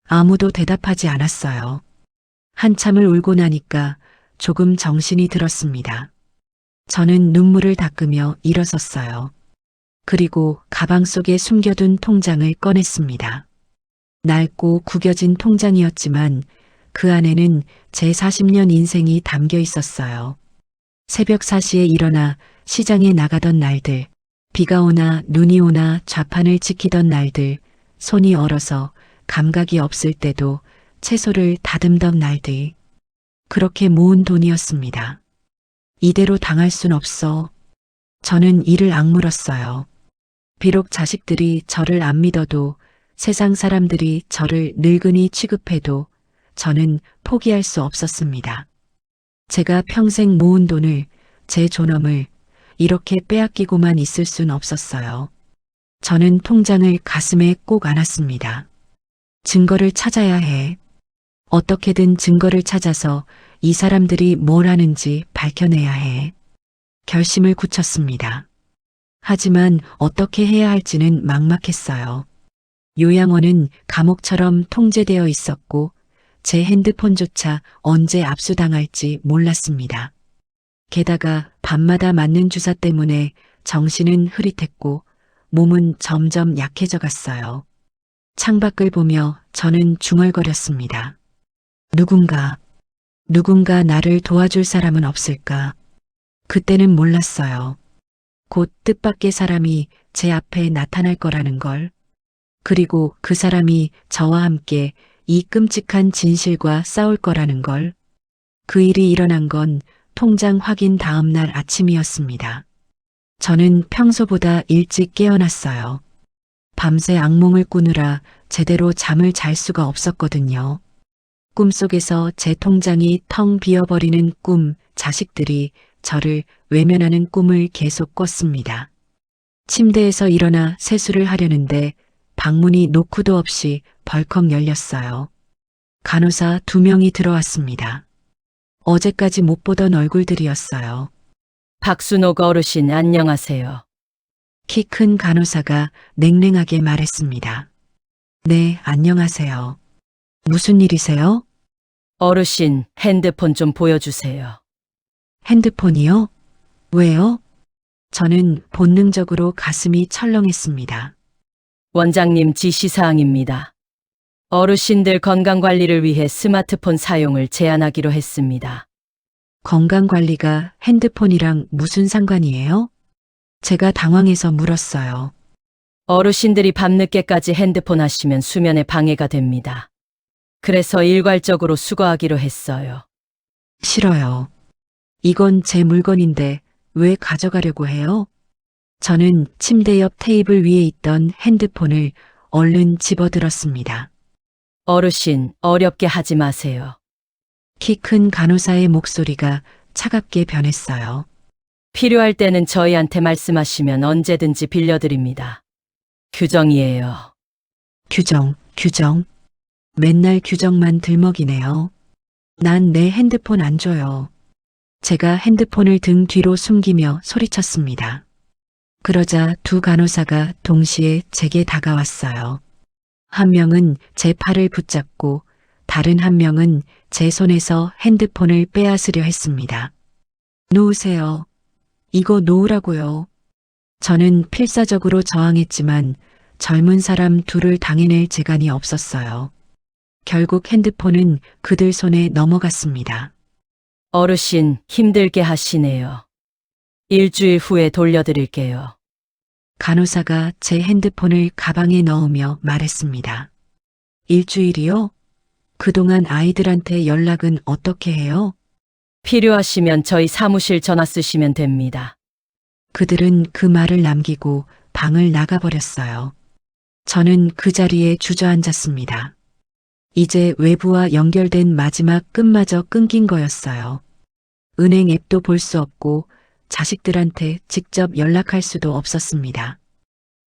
아무도 대답하지 않았어요. 한참을 울고 나니까 조금 정신이 들었습니다. 저는 눈물을 닦으며 일어섰어요. 그리고 가방 속에 숨겨둔 통장을 꺼냈습니다. 낡고 구겨진 통장이었지만 그 안에는 제 40년 인생이 담겨 있었어요. 새벽 4시에 일어나 시장에 나가던 날들, 비가 오나 눈이 오나 좌판을 지키던 날들, 손이 얼어서 감각이 없을 때도 채소를 다듬던 날들. 그렇게 모은 돈이었습니다. 이대로 당할 순 없어. 저는 이를 악물었어요. 비록 자식들이 저를 안 믿어도 세상 사람들이 저를 늙은이 취급해도 저는 포기할 수 없었습니다. 제가 평생 모은 돈을, 제 존엄을 이렇게 빼앗기고만 있을 순 없었어요. 저는 통장을 가슴에 꼭 안았습니다. 증거를 찾아야 해. 어떻게든 증거를 찾아서 이 사람들이 뭘 하는지 밝혀내야 해. 결심을 굳혔습니다. 하지만 어떻게 해야 할지는 막막했어요. 요양원은 감옥처럼 통제되어 있었고 제 핸드폰조차 언제 압수당할지 몰랐습니다. 게다가 밤마다 맞는 주사 때문에 정신은 흐릿했고 몸은 점점 약해져 갔어요. 창밖을 보며 저는 중얼거렸습니다. 누군가 나를 도와줄 사람은 없을까? 그때는 몰랐어요. 곧 뜻밖의 사람이 제 앞에 나타날 거라는 걸. 그리고 그 사람이 저와 함께 이 끔찍한 진실과 싸울 거라는 걸. 그 일이 일어난 건 통장 확인 다음 날 아침이었습니다. 저는 평소보다 일찍 깨어났어요. 밤새 악몽을 꾸느라 제대로 잠을 잘 수가 없었거든요. 꿈속에서 제 통장이 텅 비어버리는 꿈, 자식들이 저를 외면하는 꿈을 계속 꿨습니다. 침대에서 일어나 세수를 하려는데 방문이 노크도 없이 벌컥 열렸어요. 간호사 2명이 들어왔습니다. 어제까지 못 보던 얼굴들이었어요. 박순옥 어르신 안녕하세요. 키 큰 간호사가 냉랭하게 말했습니다. 네, 안녕하세요. 무슨 일이세요? 어르신 핸드폰 좀 보여주세요. 핸드폰이요? 왜요? 저는 본능적으로 가슴이 철렁했습니다. 원장님 지시사항입니다. 어르신들 건강관리를 위해 스마트폰 사용을 제한하기로 했습니다. 건강관리가 핸드폰이랑 무슨 상관이에요? 제가 당황해서 물었어요. 어르신들이 밤늦게까지 핸드폰 하시면 수면에 방해가 됩니다. 그래서 일괄적으로 수거하기로 했어요. 싫어요. 이건 제 물건인데 왜 가져가려고 해요? 저는 침대 옆 테이블 위에 있던 핸드폰을 얼른 집어들었습니다. 어르신, 어렵게 하지 마세요. 키 큰 간호사의 목소리가 차갑게 변했어요. 필요할 때는 저희한테 말씀하시면 언제든지 빌려드립니다. 규정이에요. 규정. 맨날 규정만 들먹이네요. 난 내 핸드폰 안 줘요. 제가 핸드폰을 등 뒤로 숨기며 소리쳤습니다. 그러자 두 간호사가 동시에 제게 다가왔어요. 한 명은 제 팔을 붙잡고 다른 한 명은 제 손에서 핸드폰을 빼앗으려 했습니다. 놓으세요. 이거 놓으라고요. 저는 필사적으로 저항했지만 젊은 사람 둘을 당해낼 재간이 없었어요. 결국 핸드폰은 그들 손에 넘어갔습니다. 어르신, 힘들게 하시네요. 일주일 후에 돌려드릴게요. 간호사가 제 핸드폰을 가방에 넣으며 말했습니다. 일주일이요? 그동안 아이들한테 연락은 어떻게 해요? 필요하시면 저희 사무실 전화 쓰시면 됩니다. 그들은 그 말을 남기고 방을 나가버렸어요. 저는 그 자리에 주저앉았습니다. 이제 외부와 연결된 마지막 끈마저 끊긴 거였어요. 은행 앱도 볼 수 없고 자식들한테 직접 연락할 수도 없었습니다.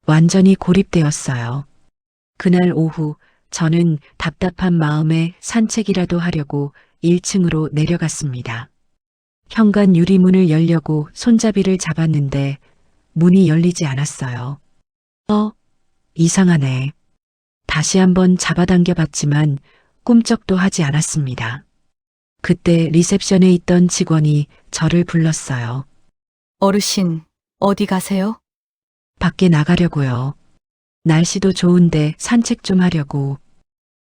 완전히 고립되었어요. 그날 오후 저는 답답한 마음에 산책이라도 하려고 1층으로 내려갔습니다. 현관 유리문을 열려고 손잡이를 잡았는데 문이 열리지 않았어요. 이상하네. 다시 한번 잡아당겨 봤지만 꿈쩍도 하지 않았습니다. 그때 리셉션에 있던 직원이 저를 불렀어요. 어르신, 어디 가세요? 밖에 나가려고요. 날씨도 좋은데 산책 좀 하려고.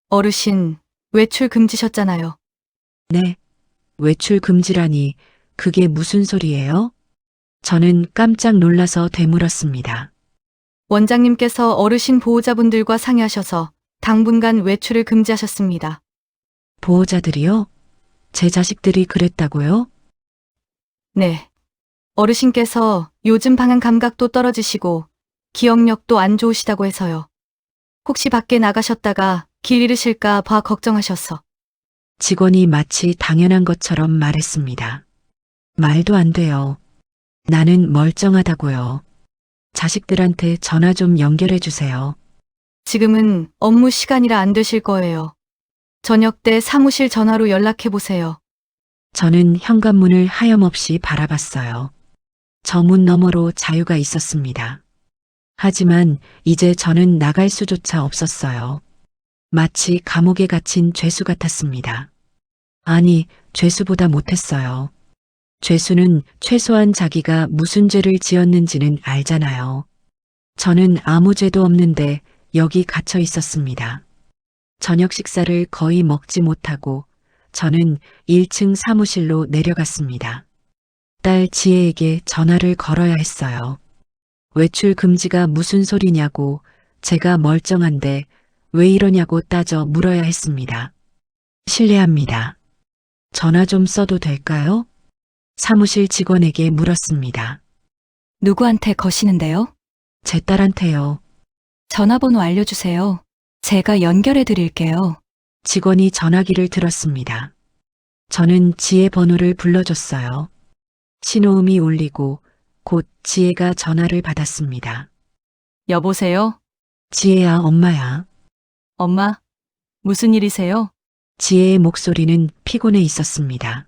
어르신, 외출 금지셨잖아요. 네. 외출 금지라니 그게 무슨 소리예요? 저는 깜짝 놀라서 되물었습니다. 원장님께서 어르신 보호자분들과 상의하셔서 당분간 외출을 금지하셨습니다. 보호자들이요? 제 자식들이 그랬다고요? 네. 어르신께서 요즘 방향 감각도 떨어지시고 기억력도 안 좋으시다고 해서요. 혹시 밖에 나가셨다가 길 잃으실까 봐 걱정하셔서. 직원이 마치 당연한 것처럼 말했습니다. 말도 안 돼요. 나는 멀쩡하다고요. 자식들한테 전화 좀 연결해 주세요. 지금은 업무 시간이라 안 되실 거예요. 저녁 때 사무실 전화로 연락해 보세요. 저는 현관문을 하염없이 바라봤어요. 저 문 너머로 자유가 있었습니다. 하지만 이제 저는 나갈 수조차 없었어요. 마치 감옥에 갇힌 죄수 같았습니다. 아니, 죄수보다 못했어요. 죄수는 최소한 자기가 무슨 죄를 지었는지는 알잖아요. 저는 아무 죄도 없는데 여기 갇혀 있었습니다. 저녁 식사를 거의 먹지 못하고 저는 1층 사무실로 내려갔습니다. 딸 지혜에게 전화를 걸어야 했어요. 외출 금지가 무슨 소리냐고 제가 멀쩡한데 왜 이러냐고 따져 물어야 했습니다. 실례합니다. 전화 좀 써도 될까요? 사무실 직원에게 물었습니다. 누구한테 거시는데요? 제 딸한테요. 전화번호 알려주세요. 제가 연결해 드릴게요. 직원이 전화기를 들었습니다. 저는 지혜 번호를 불러줬어요. 신호음이 울리고 곧 지혜가 전화를 받았습니다. 여보세요? 지혜야, 엄마야. 엄마, 무슨 일이세요? 지혜의 목소리는 피곤해 있었습니다.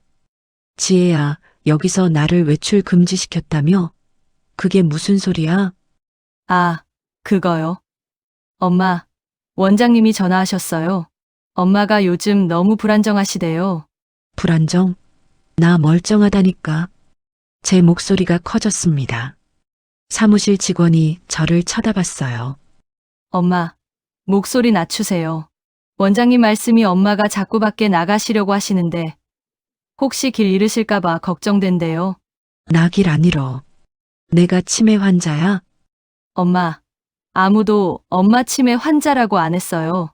지혜야, 여기서 나를 외출 금지시켰다며? 그게 무슨 소리야? 아, 그거요. 엄마, 원장님이 전화하셨어요. 엄마가 요즘 너무 불안정하시대요. 불안정? 나 멀쩡하다니까. 제 목소리가 커졌습니다. 사무실 직원이 저를 쳐다봤어요. 엄마, 목소리 낮추세요. 원장님 말씀이 엄마가 자꾸 밖에 나가시려고 하시는데 혹시 길 잃으실까봐 걱정된대요. 나 길 안 잃어. 내가 치매 환자야? 엄마, 아무도 엄마 치매 환자라고 안 했어요.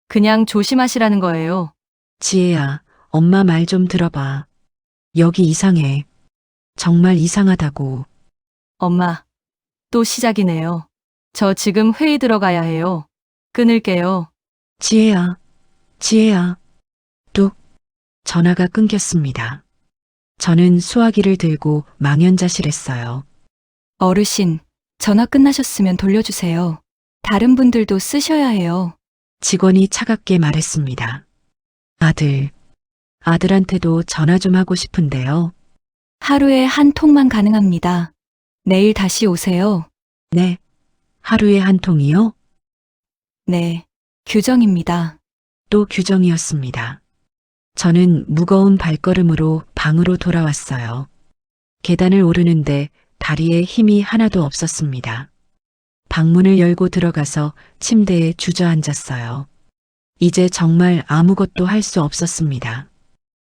그냥 조심하시라는 거예요. 지혜야, 엄마 말 좀 들어봐. 여기 이상해. 정말 이상하다고. 엄마, 또 시작이네요. 저 지금 회의 들어가야 해요. 끊을게요. 지혜야, 지혜야. 뚝. 전화가 끊겼습니다. 저는 수화기를 들고 망연자실했어요. 어르신, 전화 끝나셨으면 돌려주세요. 다른 분들도 쓰셔야 해요. 직원이 차갑게 말했습니다. 아들한테도 전화 좀 하고 싶은데요. 하루에 한 통만 가능합니다. 내일 다시 오세요. 네. 하루에 한 통이요? 네, 규정입니다. 또 규정이었습니다. 저는 무거운 발걸음으로 방으로 돌아왔어요. 계단을 오르는데 다리에 힘이 하나도 없었습니다. 방문을 열고 들어가서 침대에 주저앉았어요. 이제 정말 아무것도 할 수 없었습니다.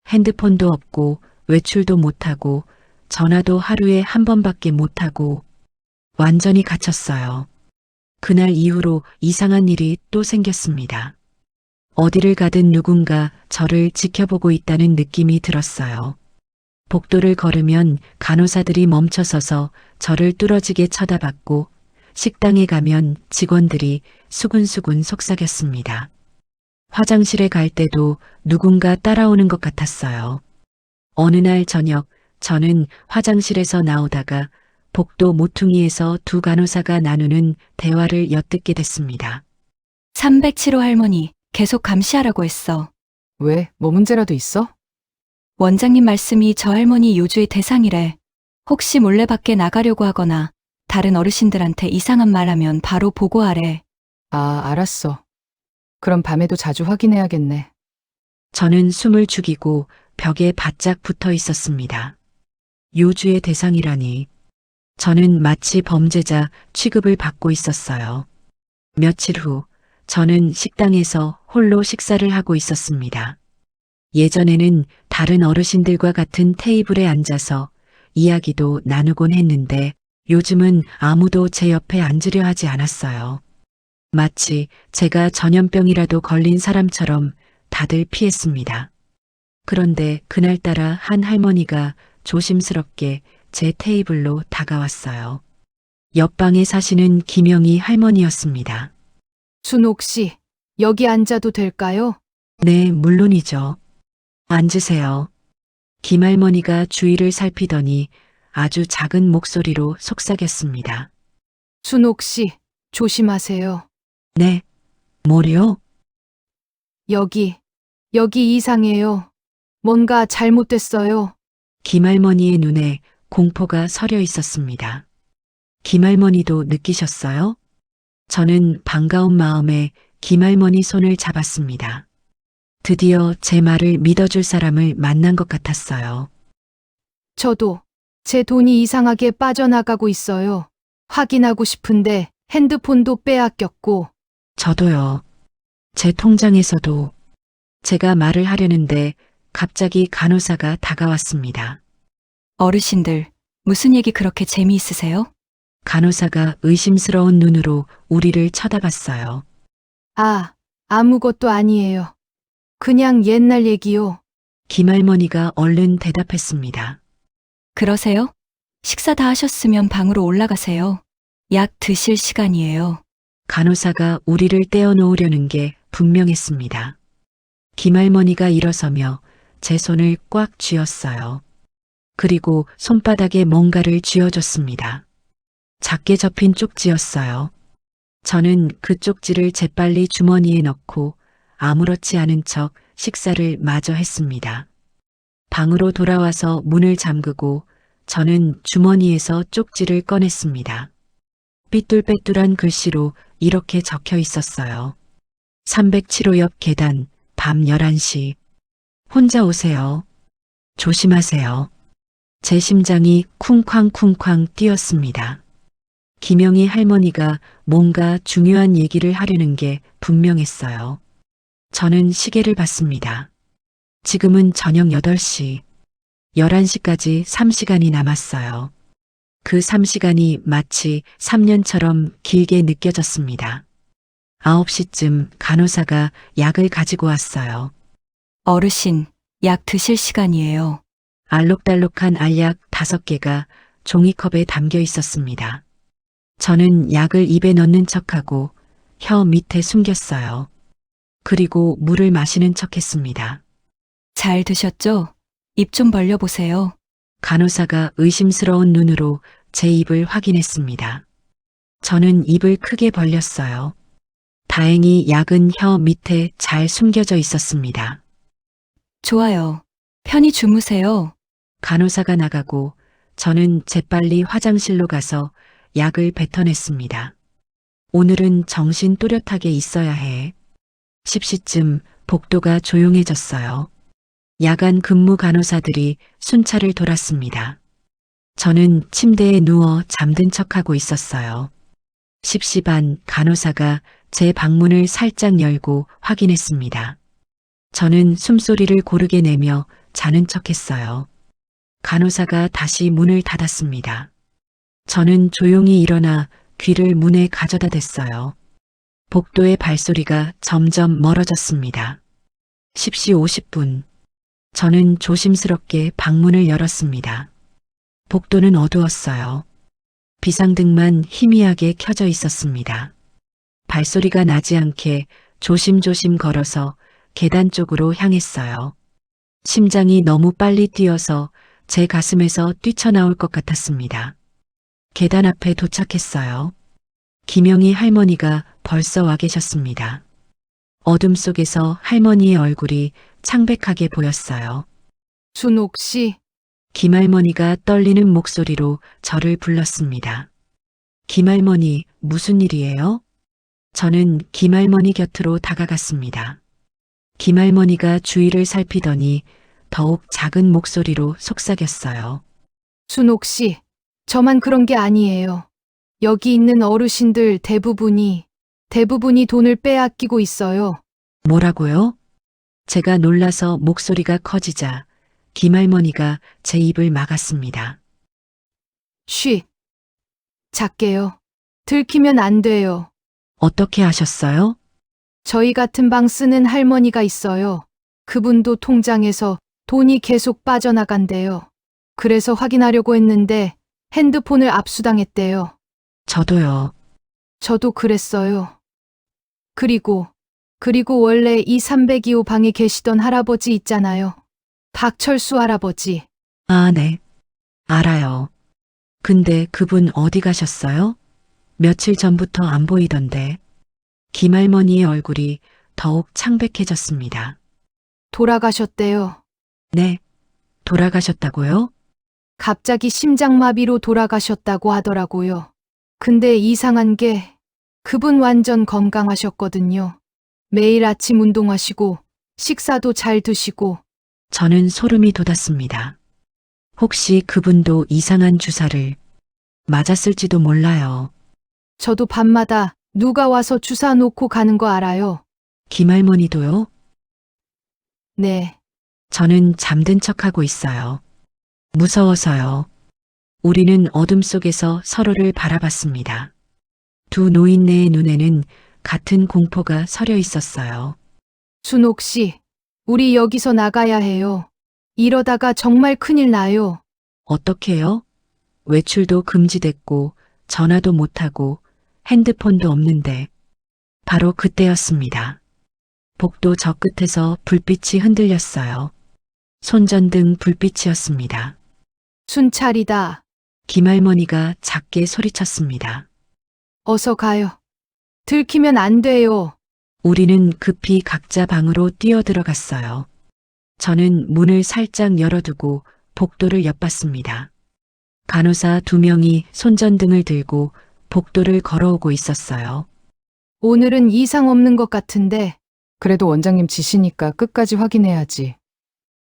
핸드폰도 없고 외출도 못하고 전화도 하루에 한 번밖에 못하고 완전히 갇혔어요. 그날 이후로 이상한 일이 또 생겼습니다. 어디를 가든 누군가 저를 지켜보고 있다는 느낌이 들었어요. 복도를 걸으면 간호사들이 멈춰서서 저를 뚫어지게 쳐다봤고 식당에 가면 직원들이 수근수근 속삭였습니다. 화장실에 갈 때도 누군가 따라오는 것 같았어요. 어느 날 저녁 저는 화장실에서 나오다가 복도 모퉁이에서 두 간호사가 나누는 대화를 엿듣게 됐습니다. 307호 할머니, 계속 감시하라고 했어. 왜? 뭐 문제라도 있어? 원장님 말씀이 저 할머니 요주의 대상이래. 혹시 몰래 밖에 나가려고 하거나 다른 어르신들한테 이상한 말 하면 바로 보고하래. 아, 알았어. 그럼 밤에도 자주 확인해야겠네. 저는 숨을 죽이고 벽에 바짝 붙어 있었습니다. 요주의 대상이라니. 저는 마치 범죄자 취급을 받고 있었어요. 며칠 후 저는 식당에서 홀로 식사를 하고 있었습니다. 예전에는 다른 어르신들과 같은 테이블에 앉아서 이야기도 나누곤 했는데 요즘은 아무도 제 옆에 앉으려 하지 않았어요. 마치 제가 전염병이라도 걸린 사람처럼 다들 피했습니다. 그런데 그날따라 한 할머니가 조심스럽게 제 테이블로 다가왔어요. 옆방에 사시는 김영희 할머니였습니다. 순옥 씨, 여기 앉아도 될까요? 네, 물론이죠. 앉으세요. 김할머니가 주위를 살피더니 아주 작은 목소리로 속삭였습니다. 순옥 씨, 조심하세요. 네, 뭐요? 여기 이상해요. 뭔가 잘못됐어요. 김할머니의 눈에 공포가 서려 있었습니다. 김할머니도 느끼셨어요? 저는 반가운 마음에 김할머니 손을 잡았습니다. 드디어 제 말을 믿어줄 사람을 만난 것 같았어요. 저도 제 돈이 이상하게 빠져나가고 있어요. 확인하고 싶은데 핸드폰도 빼앗겼고. 저도요. 제 통장에서도. 제가 말을 하려는데 갑자기 간호사가 다가왔습니다. 어르신들, 무슨 얘기 그렇게 재미있으세요? 간호사가 의심스러운 눈으로 우리를 쳐다봤어요. 아, 아무것도 아니에요. 그냥 옛날 얘기요. 김할머니가 얼른 대답했습니다. 그러세요? 식사 다 하셨으면 방으로 올라가세요. 약 드실 시간이에요. 간호사가 우리를 떼어놓으려는 게 분명했습니다. 김할머니가 일어서며 제 손을 꽉 쥐었어요. 그리고 손바닥에 뭔가를 쥐어줬습니다. 작게 접힌 쪽지였어요. 저는 그 쪽지를 재빨리 주머니에 넣고 아무렇지 않은 척 식사를 마저 했습니다. 방으로 돌아와서 문을 잠그고 저는 주머니에서 쪽지를 꺼냈습니다. 삐뚤빼뚤한 글씨로 이렇게 적혀 있었어요. 307호 옆 계단, 밤 11시. 혼자 오세요. 조심하세요. 제 심장이 쿵쾅쿵쾅 뛰었습니다. 김영희 할머니가 뭔가 중요한 얘기를 하려는 게 분명했어요. 저는 시계를 봤습니다. 지금은 저녁 8시. 11시까지 3시간이 남았어요. 그 3시간이 마치 3년처럼 길게 느껴졌습니다. 9시쯤 간호사가 약을 가지고 왔어요. 어르신, 약 드실 시간이에요. 알록달록한 알약 5개가 종이컵에 담겨 있었습니다. 저는 약을 입에 넣는 척하고 혀 밑에 숨겼어요. 그리고 물을 마시는 척했습니다. 잘 드셨죠? 입 좀 벌려보세요. 간호사가 의심스러운 눈으로 제 입을 확인했습니다. 저는 입을 크게 벌렸어요. 다행히 약은 혀 밑에 잘 숨겨져 있었습니다. 좋아요. 편히 주무세요. 간호사가 나가고 저는 재빨리 화장실로 가서 약을 뱉어냈습니다. 오늘은 정신 또렷하게 있어야 해. 10시쯤 복도가 조용해졌어요. 야간 근무 간호사들이 순찰을 돌았습니다. 저는 침대에 누워 잠든 척하고 있었어요. 10시 반 간호사가 제 방문을 살짝 열고 확인했습니다. 저는 숨소리를 고르게 내며 자는 척했어요. 간호사가 다시 문을 닫았습니다. 저는 조용히 일어나 귀를 문에 가져다 댔어요. 복도의 발소리가 점점 멀어졌습니다. 10시 50분. 저는 조심스럽게 방문을 열었습니다. 복도는 어두웠어요. 비상등만 희미하게 켜져 있었습니다. 발소리가 나지 않게 조심조심 걸어서 계단 쪽으로 향했어요. 심장이 너무 빨리 뛰어서 제 가슴에서 뛰쳐나올 것 같았습니다. 계단 앞에 도착했어요. 김영희 할머니가 벌써 와 계셨습니다. 어둠 속에서 할머니의 얼굴이 창백하게 보였어요. 순옥 씨, 김할머니가 떨리는 목소리로 저를 불렀습니다. 김할머니, 무슨 일이에요? 저는 김할머니 곁으로 다가갔습니다. 김할머니가 주위를 살피더니 더욱 작은 목소리로 속삭였어요. 순옥 씨, 저만 그런 게 아니에요. 여기 있는 어르신들 대부분이 돈을 빼앗기고 있어요. 뭐라고요? 제가 놀라서 목소리가 커지자 김할머니가 제 입을 막았습니다. 쉬. 작게요. 들키면 안 돼요. 어떻게 하셨어요? 저희 같은 방 쓰는 할머니가 있어요. 그분도 통장에서 돈이 계속 빠져나간대요. 그래서 확인하려고 했는데 핸드폰을 압수당했대요. 저도요. 저도 그랬어요. 그리고 원래 이 302호 방에 계시던 할아버지 있잖아요. 박철수 할아버지. 아, 네. 알아요. 근데 그분 어디 가셨어요? 며칠 전부터 안 보이던데. 김할머니의 얼굴이 더욱 창백해졌습니다. 돌아가셨대요. 네. 돌아가셨다고요? 갑자기 심장마비로 돌아가셨다고 하더라고요. 근데 이상한 게 그분 완전 건강하셨거든요. 매일 아침 운동하시고 식사도 잘 드시고. 저는 소름이 돋았습니다. 혹시 그분도 이상한 주사를 맞았을지도 몰라요. 저도 밤마다 누가 와서 주사 놓고 가는 거 알아요. 김할머니도요? 네. 저는 잠든 척하고 있어요. 무서워서요. 우리는 어둠 속에서 서로를 바라봤습니다. 두 노인네의 눈에는 같은 공포가 서려 있었어요. 순옥 씨, 우리 여기서 나가야 해요. 이러다가 정말 큰일 나요. 어떻게요? 외출도 금지됐고 전화도 못하고 핸드폰도 없는데 바로 그때였습니다. 복도 저 끝에서 불빛이 흔들렸어요. 손전등 불빛이었습니다. 순찰이다. 김할머니가 작게 소리쳤습니다. 어서 가요. 들키면 안 돼요. 우리는 급히 각자 방으로 뛰어들어갔어요. 저는 문을 살짝 열어두고 복도를 엿봤습니다. 간호사 2명이 손전등을 들고 복도를 걸어오고 있었어요. 오늘은 이상 없는 것 같은데. 그래도 원장님 지시니까 끝까지 확인해야지.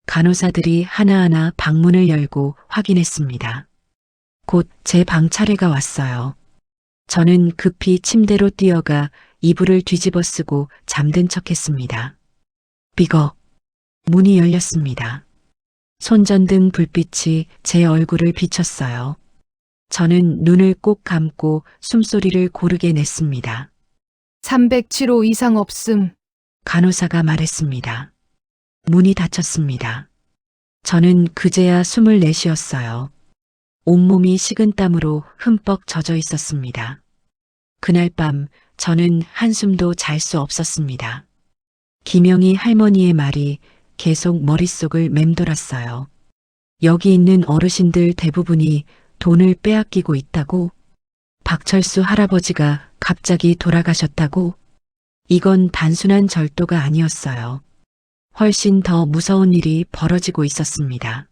간호사들이 하나하나 방문을 열고 확인했습니다. 곧 제 방 차례가 왔어요. 저는 급히 침대로 뛰어가 이불을 뒤집어 쓰고 잠든 척했습니다. 삐걱. 문이 열렸습니다. 손전등 불빛이 제 얼굴을 비쳤어요. 저는 눈을 꼭 감고 숨소리를 고르게 냈습니다. 307호 이상 없음. 간호사가 말했습니다. 문이 닫혔습니다. 저는 그제야 숨을 내쉬었어요. 온몸이 식은땀으로 흠뻑 젖어 있었습니다. 그날 밤 저는 한숨도 잘 수 없었습니다. 김영희 할머니의 말이 계속 머릿속을 맴돌았어요. 여기 있는 어르신들 대부분이 돈을 빼앗기고 있다고? 박철수 할아버지가 갑자기 돌아가셨다고? 이건 단순한 절도가 아니었어요. 훨씬 더 무서운 일이 벌어지고 있었습니다.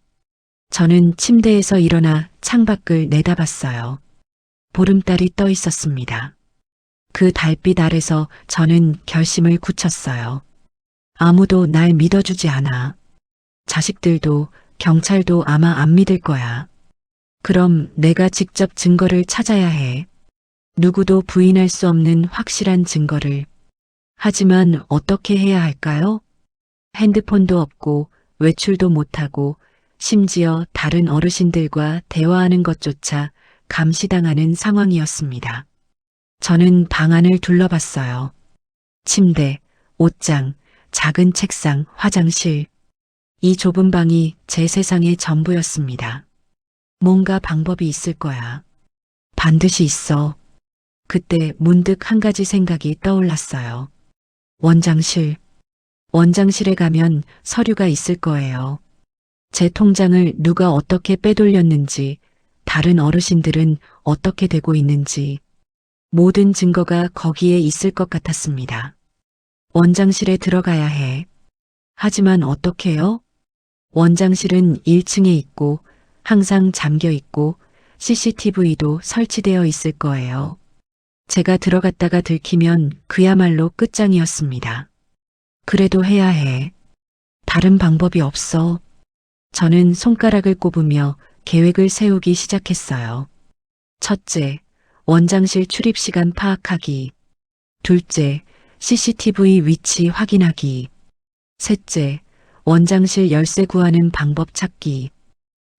저는 침대에서 일어나 창밖을 내다봤어요. 보름달이 떠 있었습니다. 그 달빛 아래서 저는 결심을 굳혔어요. 아무도 날 믿어주지 않아. 자식들도 경찰도 아마 안 믿을 거야. 그럼 내가 직접 증거를 찾아야 해. 누구도 부인할 수 없는 확실한 증거를. 하지만 어떻게 해야 할까요? 핸드폰도 없고 외출도 못하고 심지어 다른 어르신들과 대화하는 것조차 감시당하는 상황이었습니다. 저는 방 안을 둘러봤어요. 침대, 옷장, 작은 책상, 화장실. 이 좁은 방이 제 세상의 전부였습니다. 뭔가 방법이 있을 거야. 반드시 있어. 그때 문득 한 가지 생각이 떠올랐어요. 원장실. 원장실에 가면 서류가 있을 거예요. 제 통장을 누가 어떻게 빼돌렸는지, 다른 어르신들은 어떻게 되고 있는지, 모든 증거가 거기에 있을 것 같았습니다. 원장실에 들어가야 해. 하지만 어떻게요? 원장실은 1층에 있고 항상 잠겨 있고 CCTV도 설치되어 있을 거예요. 제가 들어갔다가 들키면 그야말로 끝장이었습니다. 그래도 해야 해. 다른 방법이 없어. 저는 손가락을 꼽으며 계획을 세우기 시작했어요. 첫째, 원장실 출입 시간 파악하기. 둘째, CCTV 위치 확인하기. 셋째, 원장실 열쇠 구하는 방법 찾기.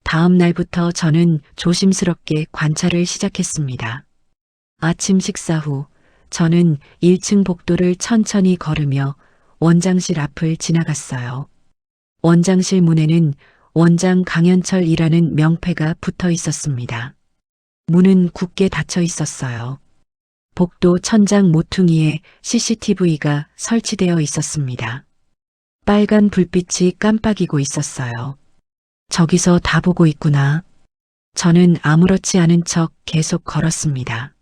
다음 날부터 저는 조심스럽게 관찰을 시작했습니다. 아침 식사 후 저는 1층 복도를 천천히 걸으며 원장실 앞을 지나갔어요. 원장실 문에는 원장 강현철이라는 명패가 붙어 있었습니다. 문은 굳게 닫혀 있었어요. 복도 천장 모퉁이에 CCTV가 설치되어 있었습니다. 빨간 불빛이 깜빡이고 있었어요. 저기서 다 보고 있구나. 저는 아무렇지 않은 척 계속 걸었습니다.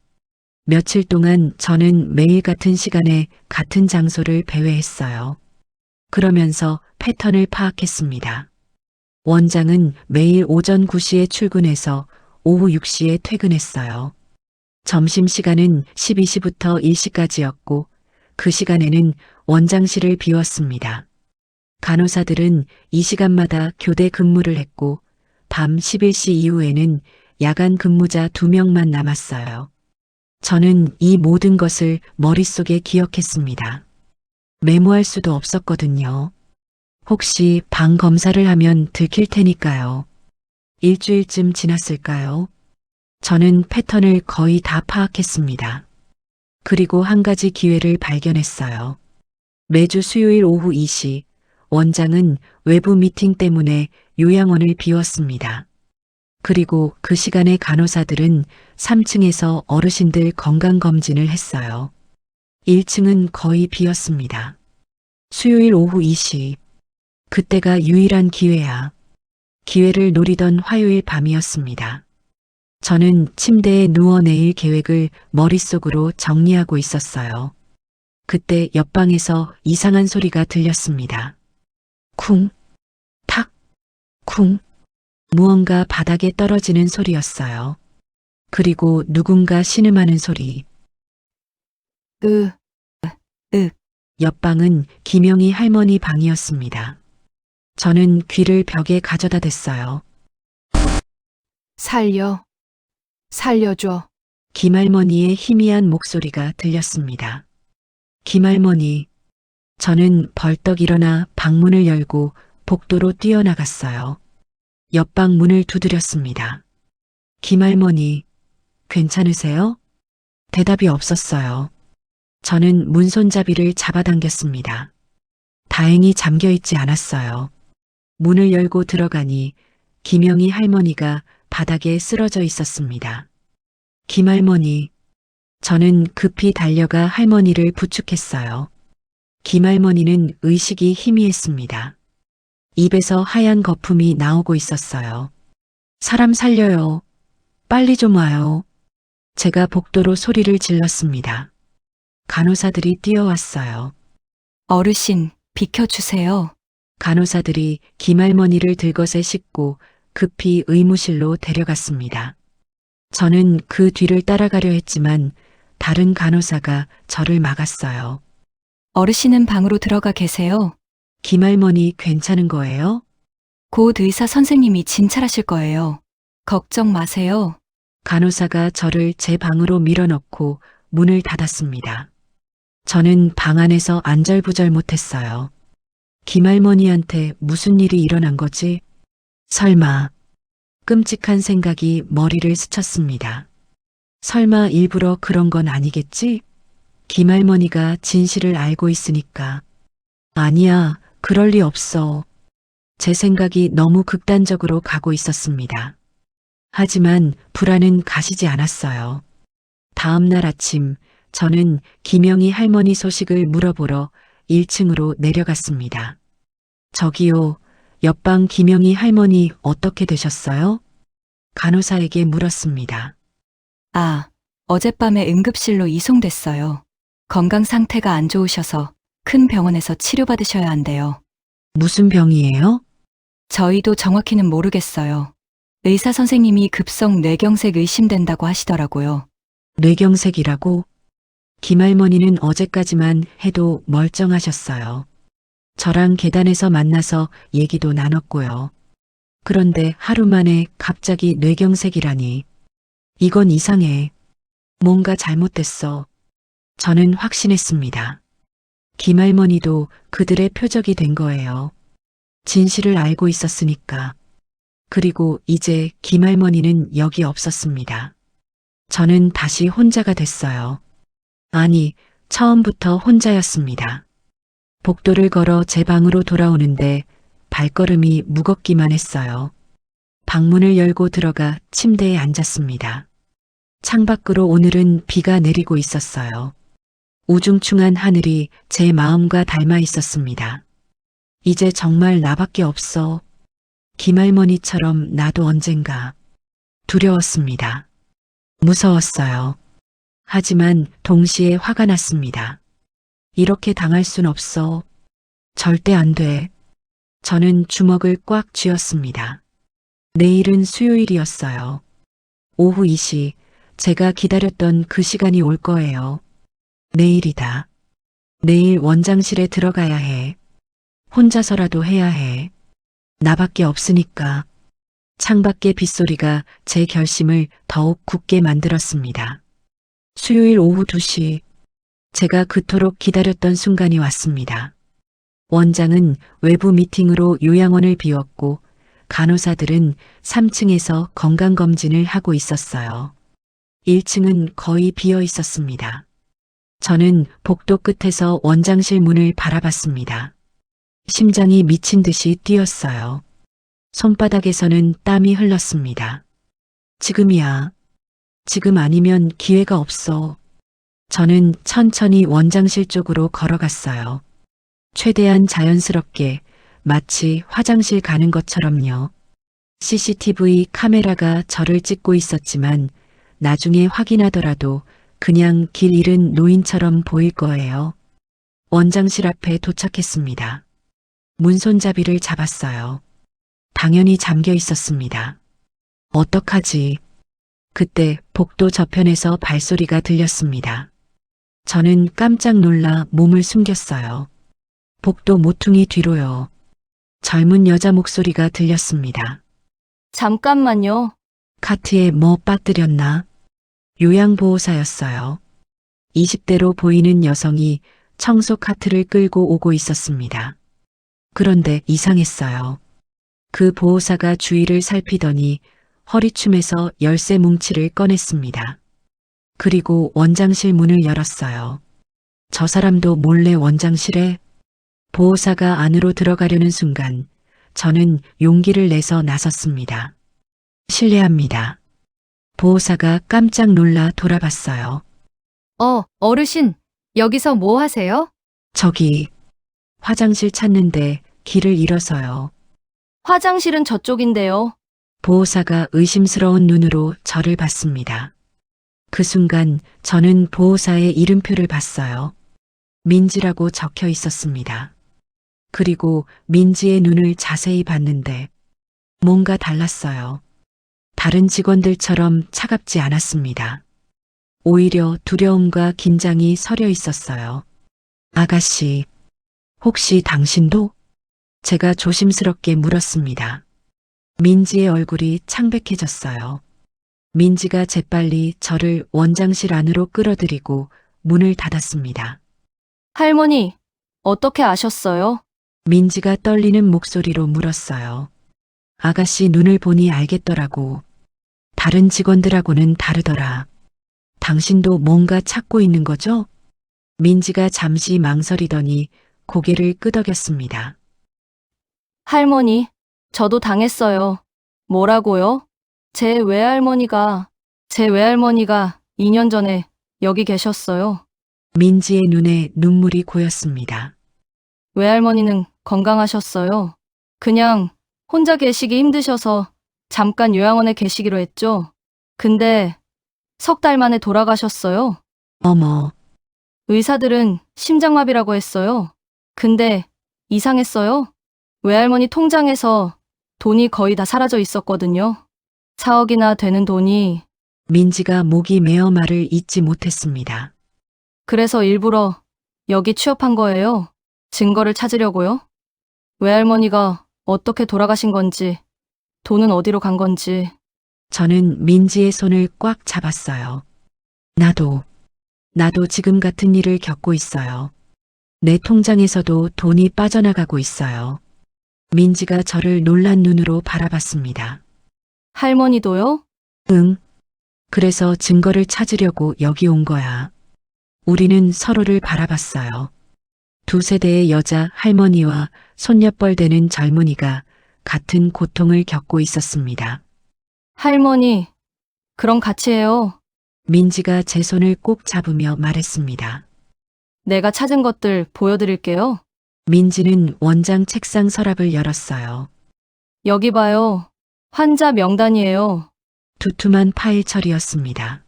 며칠 동안 저는 매일 같은 시간에 같은 장소를 배회했어요. 그러면서 패턴을 파악했습니다. 원장은 매일 오전 9시에 출근해서 오후 6시에 퇴근했어요. 점심시간은 12시부터 1시까지였고 그 시간에는 원장실을 비웠습니다. 간호사들은 이 시간마다 교대 근무를 했고 밤 11시 이후에는 야간 근무자 2명만 남았어요. 저는 이 모든 것을 머릿속에 기억했습니다. 메모할 수도 없었거든요. 혹시 방 검사를 하면 들킬 테니까요. 일주일쯤 지났을까요? 저는 패턴을 거의 다 파악했습니다. 그리고 한 가지 기회를 발견했어요. 매주 수요일 오후 2시, 원장은 외부 미팅 때문에 요양원을 비웠습니다. 그리고 그 시간에 간호사들은 3층에서 어르신들 건강검진을 했어요. 1층은 거의 비었습니다. 수요일 오후 2시. 그때가 유일한 기회야. 기회를 노리던 화요일 밤이었습니다. 저는 침대에 누워 내일 계획을 머릿속으로 정리하고 있었어요. 그때 옆방에서 이상한 소리가 들렸습니다. 쿵, 탁, 쿵. 무언가 바닥에 떨어지는 소리였어요. 그리고 누군가 신음하는 소리. 옆방은 김영희 할머니 방이었습니다. 저는 귀를 벽에 가져다 댔어요. 살려줘. 김할머니의 희미한 목소리가 들렸습니다. 김할머니, 저는 벌떡 일어나 방문을 열고 복도로 뛰어나갔어요. 옆방 문을 두드렸습니다. 김할머니, 괜찮으세요? 대답이 없었어요. 저는 문손잡이를 잡아당겼습니다. 다행히 잠겨있지 않았어요. 문을 열고 들어가니 김영희 할머니가 바닥에 쓰러져 있었습니다. 김할머니, 저는 급히 달려가 할머니를 부축했어요. 김할머니는 의식이 희미했습니다. 입에서 하얀 거품이 나오고 있었어요. 사람 살려요. 빨리 좀 와요. 제가 복도로 소리를 질렀습니다. 간호사들이 뛰어왔어요. 어르신, 비켜주세요. 간호사들이 김할머니를 들것에 싣고 급히 의무실로 데려갔습니다. 저는 그 뒤를 따라가려 했지만 다른 간호사가 저를 막았어요. 어르신은 방으로 들어가 계세요. 김할머니 괜찮은 거예요? 곧 의사 선생님이 진찰하실 거예요. 걱정 마세요. 간호사가 저를 제 방으로 밀어넣고 문을 닫았습니다. 저는 방 안에서 안절부절 못했어요. 김할머니한테 무슨 일이 일어난 거지? 설마. 끔찍한 생각이 머리를 스쳤습니다. 설마 일부러 그런 건 아니겠지? 김할머니가 진실을 알고 있으니까. 아니야, 그럴 리 없어. 제 생각이 너무 극단적으로 가고 있었습니다. 하지만 불안은 가시지 않았어요. 다음 날 아침, 저는 김영희 할머니 소식을 물어보러 1층으로 내려갔습니다. 저기요, 옆방 김영희 할머니 어떻게 되셨어요? 간호사에게 물었습니다. 아, 어젯밤에 응급실로 이송됐어요. 건강 상태가 안 좋으셔서 큰 병원에서 치료받으셔야 한대요. 무슨 병이에요? 저희도 정확히는 모르겠어요. 의사 선생님이 급성 뇌경색 의심된다고 하시더라고요. 뇌경색이라고? 김할머니는 어제까지만 해도 멀쩡하셨어요. 저랑 계단에서 만나서 얘기도 나눴고요. 그런데 하루 만에 갑자기 뇌경색이라니. 이건 이상해. 뭔가 잘못됐어. 저는 확신했습니다. 김할머니도 그들의 표적이 된 거예요. 진실을 알고 있었으니까. 그리고 이제 김할머니는 여기 없었습니다. 저는 다시 혼자가 됐어요. 아니, 처음부터 혼자였습니다. 복도를 걸어 제 방으로 돌아오는데 발걸음이 무겁기만 했어요. 방문을 열고 들어가 침대에 앉았습니다. 창밖으로 오늘은 비가 내리고 있었어요. 우중충한 하늘이 제 마음과 닮아 있었습니다. 이제 정말 나밖에 없어. 김할머니처럼 나도 언젠가. 두려웠습니다. 무서웠어요. 하지만 동시에 화가 났습니다. 이렇게 당할 순 없어. 절대 안 돼. 저는 주먹을 꽉 쥐었습니다. 내일은 수요일이었어요. 오후 2시, 제가 기다렸던 그 시간이 올 거예요. 내일이다. 내일 원장실에 들어가야 해. 혼자서라도 해야 해. 나밖에 없으니까. 창밖의 빗소리가 제 결심을 더욱 굳게 만들었습니다. 수요일 오후 2시, 제가 그토록 기다렸던 순간이 왔습니다. 원장은 외부 미팅으로 요양원을 비웠고 간호사들은 3층에서 건강검진을 하고 있었어요. 1층은 거의 비어 있었습니다. 저는 복도 끝에서 원장실 문을 바라봤습니다. 심장이 미친 듯이 뛰었어요. 손바닥에서는 땀이 흘렀습니다. 지금이야. 지금 아니면 기회가 없어. 저는 천천히 원장실 쪽으로 걸어갔어요. 최대한 자연스럽게 마치 화장실 가는 것처럼요. CCTV 카메라가 저를 찍고 있었지만 나중에 확인하더라도 그냥 길 잃은 노인처럼 보일 거예요. 원장실 앞에 도착했습니다. 문손잡이를 잡았어요. 당연히 잠겨 있었습니다. 어떡하지? 그때 복도 저편에서 발소리가 들렸습니다. 저는 깜짝 놀라 몸을 숨겼어요. 복도 모퉁이 뒤로요. 젊은 여자 목소리가 들렸습니다. 잠깐만요. 카트에 뭐 빠뜨렸나? 요양보호사였어요. 20대로 보이는 여성이 청소 카트를 끌고 오고 있었습니다. 그런데 이상했어요. 그 보호사가 주위를 살피더니 허리춤에서 열쇠 뭉치를 꺼냈습니다. 그리고 원장실 문을 열었어요. 저 사람도 몰래 원장실에? 보호사가 안으로 들어가려는 순간 저는 용기를 내서 나섰습니다. 실례합니다. 보호사가 깜짝 놀라 돌아봤어요. 어르신, 여기서 뭐 하세요? 저기 화장실 찾는데 길을 잃어서요. 화장실은 저쪽인데요. 보호사가 의심스러운 눈으로 저를 봤습니다. 그 순간 저는 보호사의 이름표를 봤어요. 민지라고 적혀 있었습니다. 그리고 민지의 눈을 자세히 봤는데 뭔가 달랐어요. 다른 직원들처럼 차갑지 않았습니다. 오히려 두려움과 긴장이 서려 있었어요. 아가씨, 혹시 당신도? 제가 조심스럽게 물었습니다. 민지의 얼굴이 창백해졌어요. 민지가 재빨리 저를 원장실 안으로 끌어들이고 문을 닫았습니다. 할머니, 어떻게 아셨어요? 민지가 떨리는 목소리로 물었어요. 아가씨 눈을 보니 알겠더라고. 다른 직원들하고는 다르더라. 당신도 뭔가 찾고 있는 거죠? 민지가 잠시 망설이더니 고개를 끄덕였습니다. 할머니, 저도 당했어요. 뭐라고요? 제 외할머니가 2년 전에 여기 계셨어요. 민지의 눈에 눈물이 고였습니다. 외할머니는 건강하셨어요. 그냥 혼자 계시기 힘드셔서 잠깐 요양원에 계시기로 했죠. 근데 3달 만에 돌아가셨어요. 어머, 의사들은 심장마비라고 했어요. 근데 이상했어요. 외할머니 통장에서 돈이 거의 다 사라져 있었거든요. 4억이나 되는 돈이. 민지가 목이 메어 말을 잇지 못했습니다. 그래서 일부러 여기 취업한 거예요. 증거를 찾으려고요. 외할머니가 어떻게 돌아가신 건지, 돈은 어디로 간 건지. 저는 민지의 손을 꽉 잡았어요. 나도 지금 같은 일을 겪고 있어요. 내 통장에서도 돈이 빠져나가고 있어요. 민지가 저를 놀란 눈으로 바라봤습니다. 할머니도요? 응. 그래서 증거를 찾으려고 여기 온 거야. 우리는 서로를 바라봤어요. 2세대의 여자 할머니와 손녀뻘 되는 젊은이가 같은 고통을 겪고 있었습니다. 할머니, 그럼 같이 해요. 민지가 제 손을 꼭 잡으며 말했습니다. 내가 찾은 것들 보여드릴게요. 민지는 원장 책상 서랍을 열었어요. 여기 봐요. 환자 명단이에요. 두툼한 파일 처리였습니다.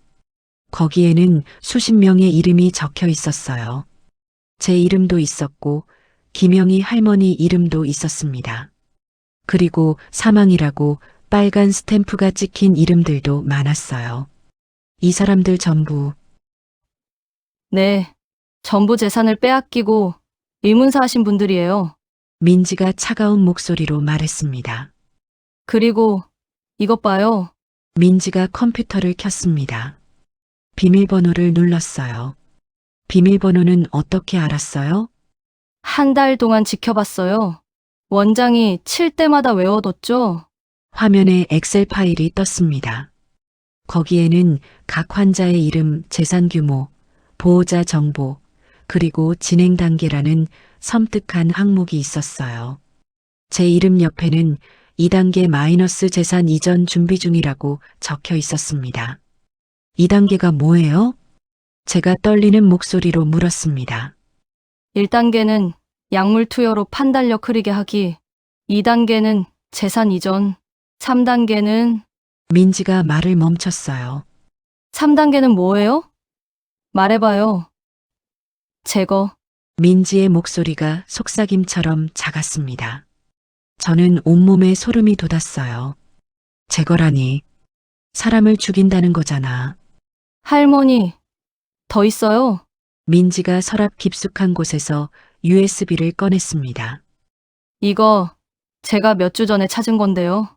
거기에는 수십 명의 이름이 적혀 있었어요. 제 이름도 있었고 김영희 할머니 이름도 있었습니다. 그리고 사망이라고 빨간 스탬프가 찍힌 이름들도 많았어요. 이 사람들 전부 네, 전부 재산을 빼앗기고 의문사 하신 분들이에요. 민지가 차가운 목소리로 말했습니다. 그리고 이것 봐요. 민지가 컴퓨터를 켰습니다. 비밀번호를 눌렀어요. 비밀번호는 어떻게 알았어요? 한 달 동안 지켜봤어요. 원장이 칠 때마다 외워뒀죠. 화면에 엑셀 파일이 떴습니다. 거기에는 각 환자의 이름, 재산 규모, 보호자 정보, 그리고 진행 단계라는 섬뜩한 항목이 있었어요. 제 이름 옆에는 2단계 마이너스 재산 이전 준비 중이라고 적혀 있었습니다. 2단계가 뭐예요? 제가 떨리는 목소리로 물었습니다. 1단계는 약물 투여로 판단력 흐리게 하기. 2단계는 재산 이전. 3단계는 민지가 말을 멈췄어요. 3단계는 뭐예요? 말해봐요. 제거. 민지의 목소리가 속삭임처럼 작았습니다. 저는 온몸에 소름이 돋았어요. 제거라니. 사람을 죽인다는 거잖아. 할머니, 더 있어요. 민지가 서랍 깊숙한 곳에서 USB를 꺼냈습니다. 이거 제가 몇 주 전에 찾은 건데요.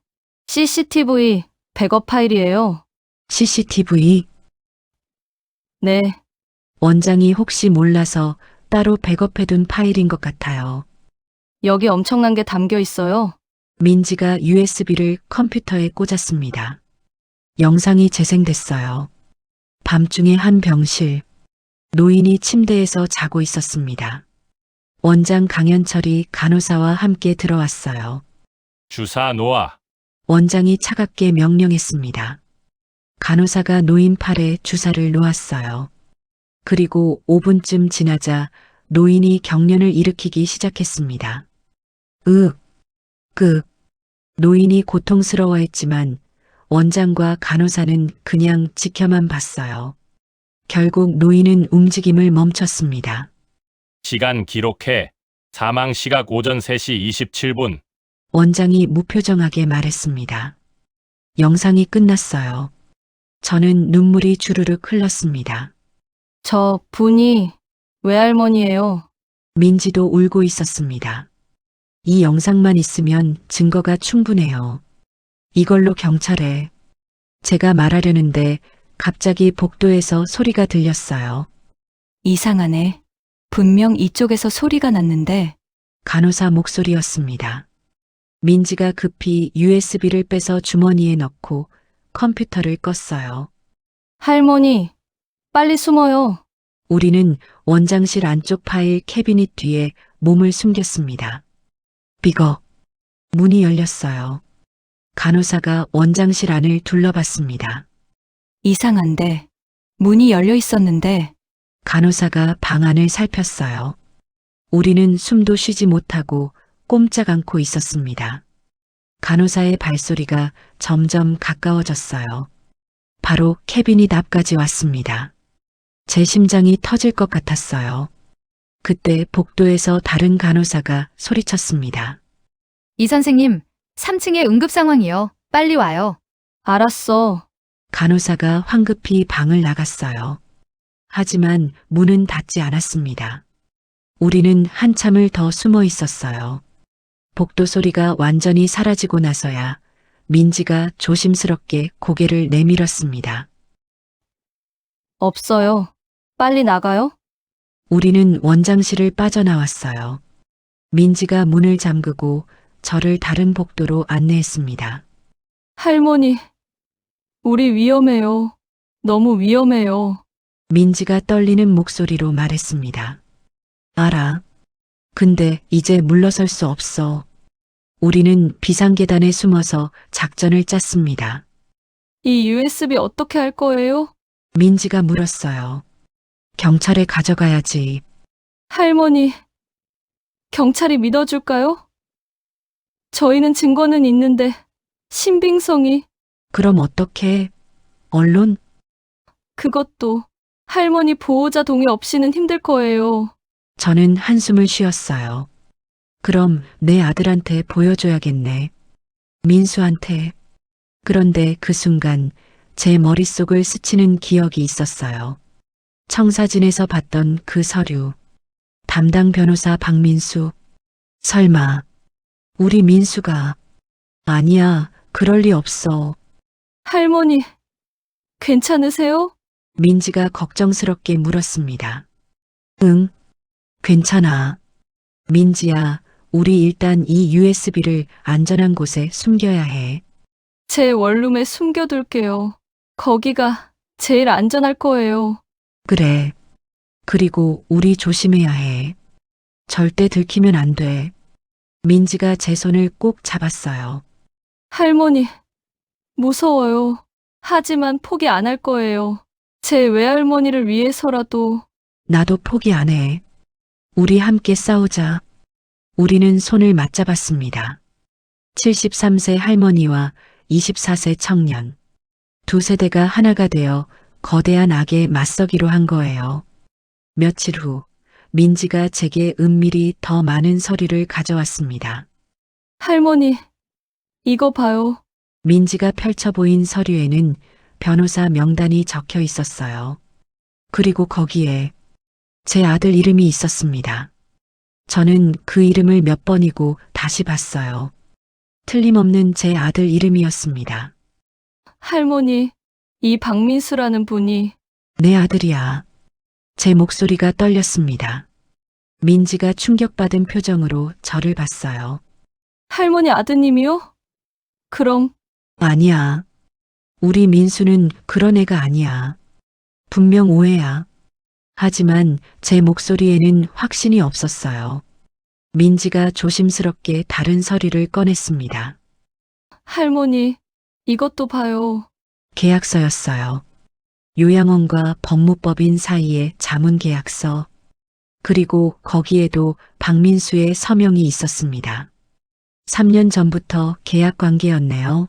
CCTV 백업 파일이에요. CCTV? 네, 원장이 혹시 몰라서 따로 백업해둔 파일인 것 같아요. 여기 엄청난 게 담겨 있어요. 민지가 USB를 컴퓨터에 꽂았습니다. 영상이 재생됐어요. 밤중에 한 병실. 노인이 침대에서 자고 있었습니다. 원장 강현철이 간호사와 함께 들어왔어요. 주사 놓아. 원장이 차갑게 명령했습니다. 간호사가 노인 팔에 주사를 놓았어요. 그리고 5분쯤 지나자 노인이 경련을 일으키기 시작했습니다. 노인이 고통스러워했지만 원장과 간호사는 그냥 지켜만 봤어요. 결국 노인은 움직임을 멈췄습니다. 시간 기록해. 사망 시각 오전 3시 27분. 원장이 무표정하게 말했습니다. 영상이 끝났어요. 저는 눈물이 주르륵 흘렀습니다. 저 분이 외할머니예요. 민지도 울고 있었습니다. 이 영상만 있으면 증거가 충분해요. 이걸로 경찰에. 제가 말하려는데 갑자기 복도에서 소리가 들렸어요. 이상하네. 분명 이쪽에서 소리가 났는데. 간호사 목소리였습니다. 민지가 급히 USB를 빼서 주머니에 넣고 컴퓨터를 껐어요. 할머니, 빨리 숨어요. 우리는 원장실 안쪽 파일 캐비닛 뒤에 몸을 숨겼습니다. 비거. 문이 열렸어요. 간호사가 원장실 안을 둘러봤습니다. 이상한데. 문이 열려 있었는데. 간호사가 방 안을 살폈어요. 우리는 숨도 쉬지 못하고 꼼짝 않고 있었습니다. 간호사의 발소리가 점점 가까워졌어요. 바로 캐비닛 앞까지 왔습니다. 제 심장이 터질 것 같았어요. 그때 복도에서 다른 간호사가 소리쳤습니다. 이 선생님, 3층에 응급 상황이요. 빨리 와요. 알았어. 간호사가 황급히 방을 나갔어요. 하지만 문은 닫지 않았습니다. 우리는 한참을 더 숨어 있었어요. 복도 소리가 완전히 사라지고 나서야 민지가 조심스럽게 고개를 내밀었습니다. 없어요. 빨리 나가요. 우리는 원장실을 빠져나왔어요. 민지가 문을 잠그고 저를 다른 복도로 안내했습니다. 할머니, 우리 위험해요. 너무 위험해요. 민지가 떨리는 목소리로 말했습니다. 알아. 근데 이제 물러설 수 없어. 우리는 비상계단에 숨어서 작전을 짰습니다. 이 USB 어떻게 할 거예요? 민지가 물었어요. 경찰에 가져가야지. 할머니, 경찰이 믿어줄까요? 저희는 증거는 있는데, 신빙성이, 그럼 어떻게? 언론? 그것도 할머니 보호자 동의 없이는 힘들 거예요. 저는 한숨을 쉬었어요. 그럼 내 아들한테 보여줘야겠네. 민수한테. 그런데 그 순간 제 머릿속을 스치는 기억이 있었어요. 청사진에서 봤던 그 서류. 담당 변호사 박민수. 설마 우리 민수가. 아니야, 그럴 리 없어. 할머니, 괜찮으세요? 민지가 걱정스럽게 물었습니다. 응, 괜찮아. 민지야, 우리 일단 이 USB를 안전한 곳에 숨겨야 해. 제 원룸에 숨겨둘게요. 거기가 제일 안전할 거예요. 그래. 그리고 우리 조심해야 해. 절대 들키면 안 돼. 민지가 제 손을 꼭 잡았어요. 할머니, 무서워요. 하지만 포기 안 할 거예요. 제 외할머니를 위해서라도. 나도 포기 안 해. 우리 함께 싸우자. 우리는 손을 맞잡았습니다. 73세 할머니와 24세 청년. 두 세대가 하나가 되어 거대한 악에 맞서기로 한 거예요. 며칠 후, 민지가 제게 은밀히 더 많은 서류를 가져왔습니다. 할머니, 이거 봐요. 민지가 펼쳐 보인 서류에는 변호사 명단이 적혀 있었어요. 그리고 거기에 제 아들 이름이 있었습니다. 저는 그 이름을 몇 번이고 다시 봤어요. 틀림없는 제 아들 이름이었습니다. 할머니, 이 박민수라는 분이 내 아들이야. 제 목소리가 떨렸습니다. 민지가 충격받은 표정으로 저를 봤어요. 할머니 아드님이요? 그럼 아니야. 우리 민수는 그런 애가 아니야. 분명 오해야. 하지만 제 목소리에는 확신이 없었어요. 민지가 조심스럽게 다른 서류를 꺼냈습니다. 할머니, 이것도 봐요. 계약서였어요. 요양원과 법무법인 사이의 자문 계약서. 그리고 거기에도 박민수의 서명이 있었습니다. 3년 전부터 계약 관계였네요.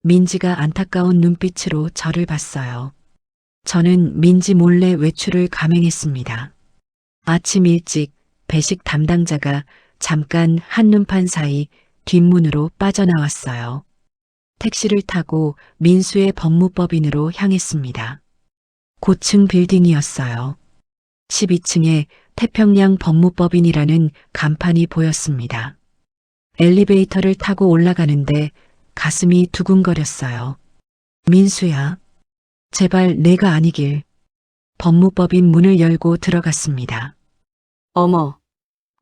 민지가 안타까운 눈빛으로 저를 봤어요. 저는 민지 몰래 외출을 감행했습니다. 아침 일찍 배식 담당자가 잠깐 한눈판 사이 뒷문으로 빠져나왔어요. 택시를 타고 민수의 법무법인으로 향했습니다. 고층 빌딩이었어요. 12층에 태평양 법무법인이라는 간판이 보였습니다. 엘리베이터를 타고 올라가는데 가슴이 두근거렸어요. 민수야, 제발 내가 아니길. 법무법인 문을 열고 들어갔습니다. 어머,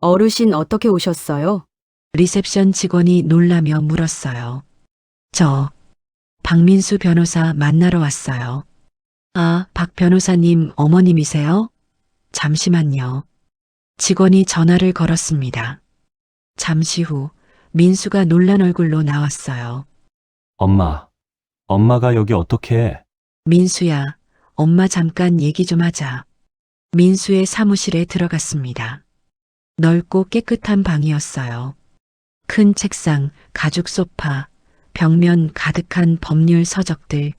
어르신 어떻게 오셨어요? 리셉션 직원이 놀라며 물었어요. 저, 박민수 변호사 만나러 왔어요. 아, 박 변호사님 어머님이세요? 잠시만요. 직원이 전화를 걸었습니다. 잠시 후 민수가 놀란 얼굴로 나왔어요. 엄마가 여기 어떻게 해? 민수야, 엄마 잠깐 얘기 좀 하자. 민수의 사무실에 들어갔습니다. 넓고 깨끗한 방이었어요. 큰 책상, 가죽 소파, 벽면 가득한 법률 서적들.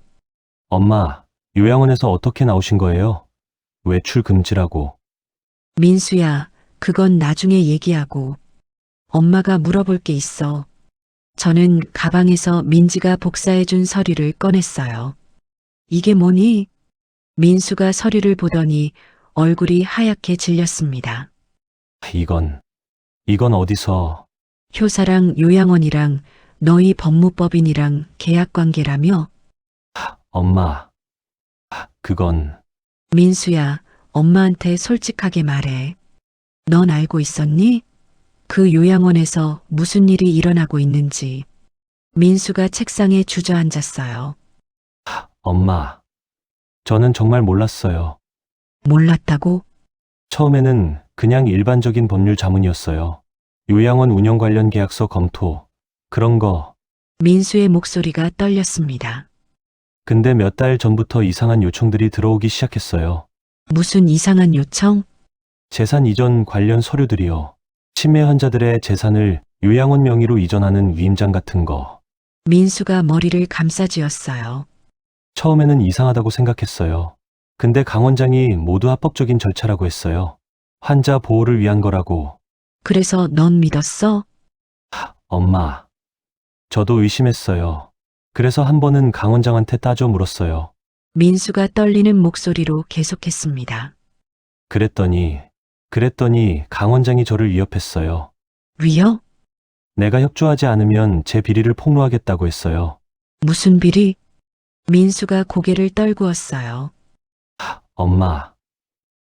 엄마, 요양원에서 어떻게 나오신 거예요? 외출 금지라고. 민수야, 그건 나중에 얘기하고. 엄마가 물어볼 게 있어. 저는 가방에서 민지가 복사해준 서류를 꺼냈어요. 이게 뭐니? 민수가 서류를 보더니 얼굴이 하얗게 질렸습니다. 이건 어디서? 효사랑 요양원이랑 너희 법무법인이랑 계약 관계라며? 엄마, 그건 민수야, 엄마한테 솔직하게 말해. 넌 알고 있었니? 그 요양원에서 무슨 일이 일어나고 있는지. 민수가 책상에 주저앉았어요. 엄마, 저는 정말 몰랐어요. 몰랐다고? 처음에는 그냥 일반적인 법률 자문이었어요. 요양원 운영 관련 계약서 검토, 그런 거. 민수의 목소리가 떨렸습니다. 근데 몇 달 전부터 이상한 요청들이 들어오기 시작했어요. 무슨 이상한 요청? 재산 이전 관련 서류들이요. 치매 환자들의 재산을 요양원 명의로 이전하는 위임장 같은 거. 민수가 머리를 감싸쥐었어요. 처음에는 이상하다고 생각했어요. 근데 강 원장이 모두 합법적인 절차라고 했어요. 환자 보호를 위한 거라고. 그래서 넌 믿었어? 엄마, 저도 의심했어요. 그래서 한 번은 강 원장한테 따져 물었어요. 민수가 떨리는 목소리로 계속했습니다. 그랬더니 강 원장이 저를 위협했어요. 위협? 내가 협조하지 않으면 제 비리를 폭로하겠다고 했어요. 무슨 비리? 민수가 고개를 떨구었어요. 엄마,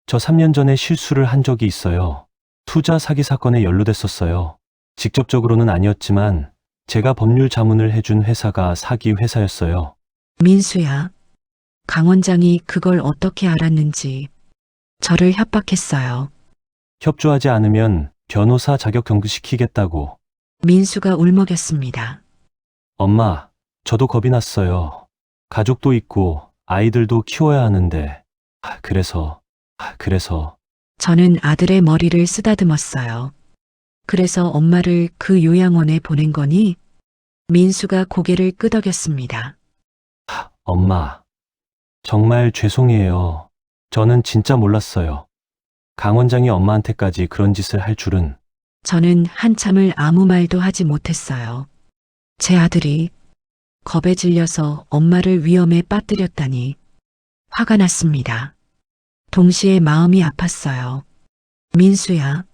저 3년 전에 실수를 한 적이 있어요. 투자 사기 사건에 연루됐었어요. 직접적으로는 아니었지만 제가 법률 자문을 해준 회사가 사기 회사였어요. 민수야, 강 원장이 그걸 어떻게 알았는지 저를 협박했어요. 협조하지 않으면 변호사 자격 경부시키겠다고. 민수가 울먹였습니다. 엄마, 저도 겁이 났어요. 가족도 있고 아이들도 키워야 하는데. 그래서 저는 아들의 머리를 쓰다듬었어요. 그래서 엄마를 그 요양원에 보낸 거니? 민수가 고개를 끄덕였습니다. 엄마, 정말 죄송해요. 저는 진짜 몰랐어요. 강 원장이 엄마한테까지 그런 짓을 할 줄은. 저는 한참을 아무 말도 하지 못했어요. 제 아들이 겁에 질려서 엄마를 위험에 빠뜨렸다니 화가 났습니다. 동시에 마음이 아팠어요. 민수야,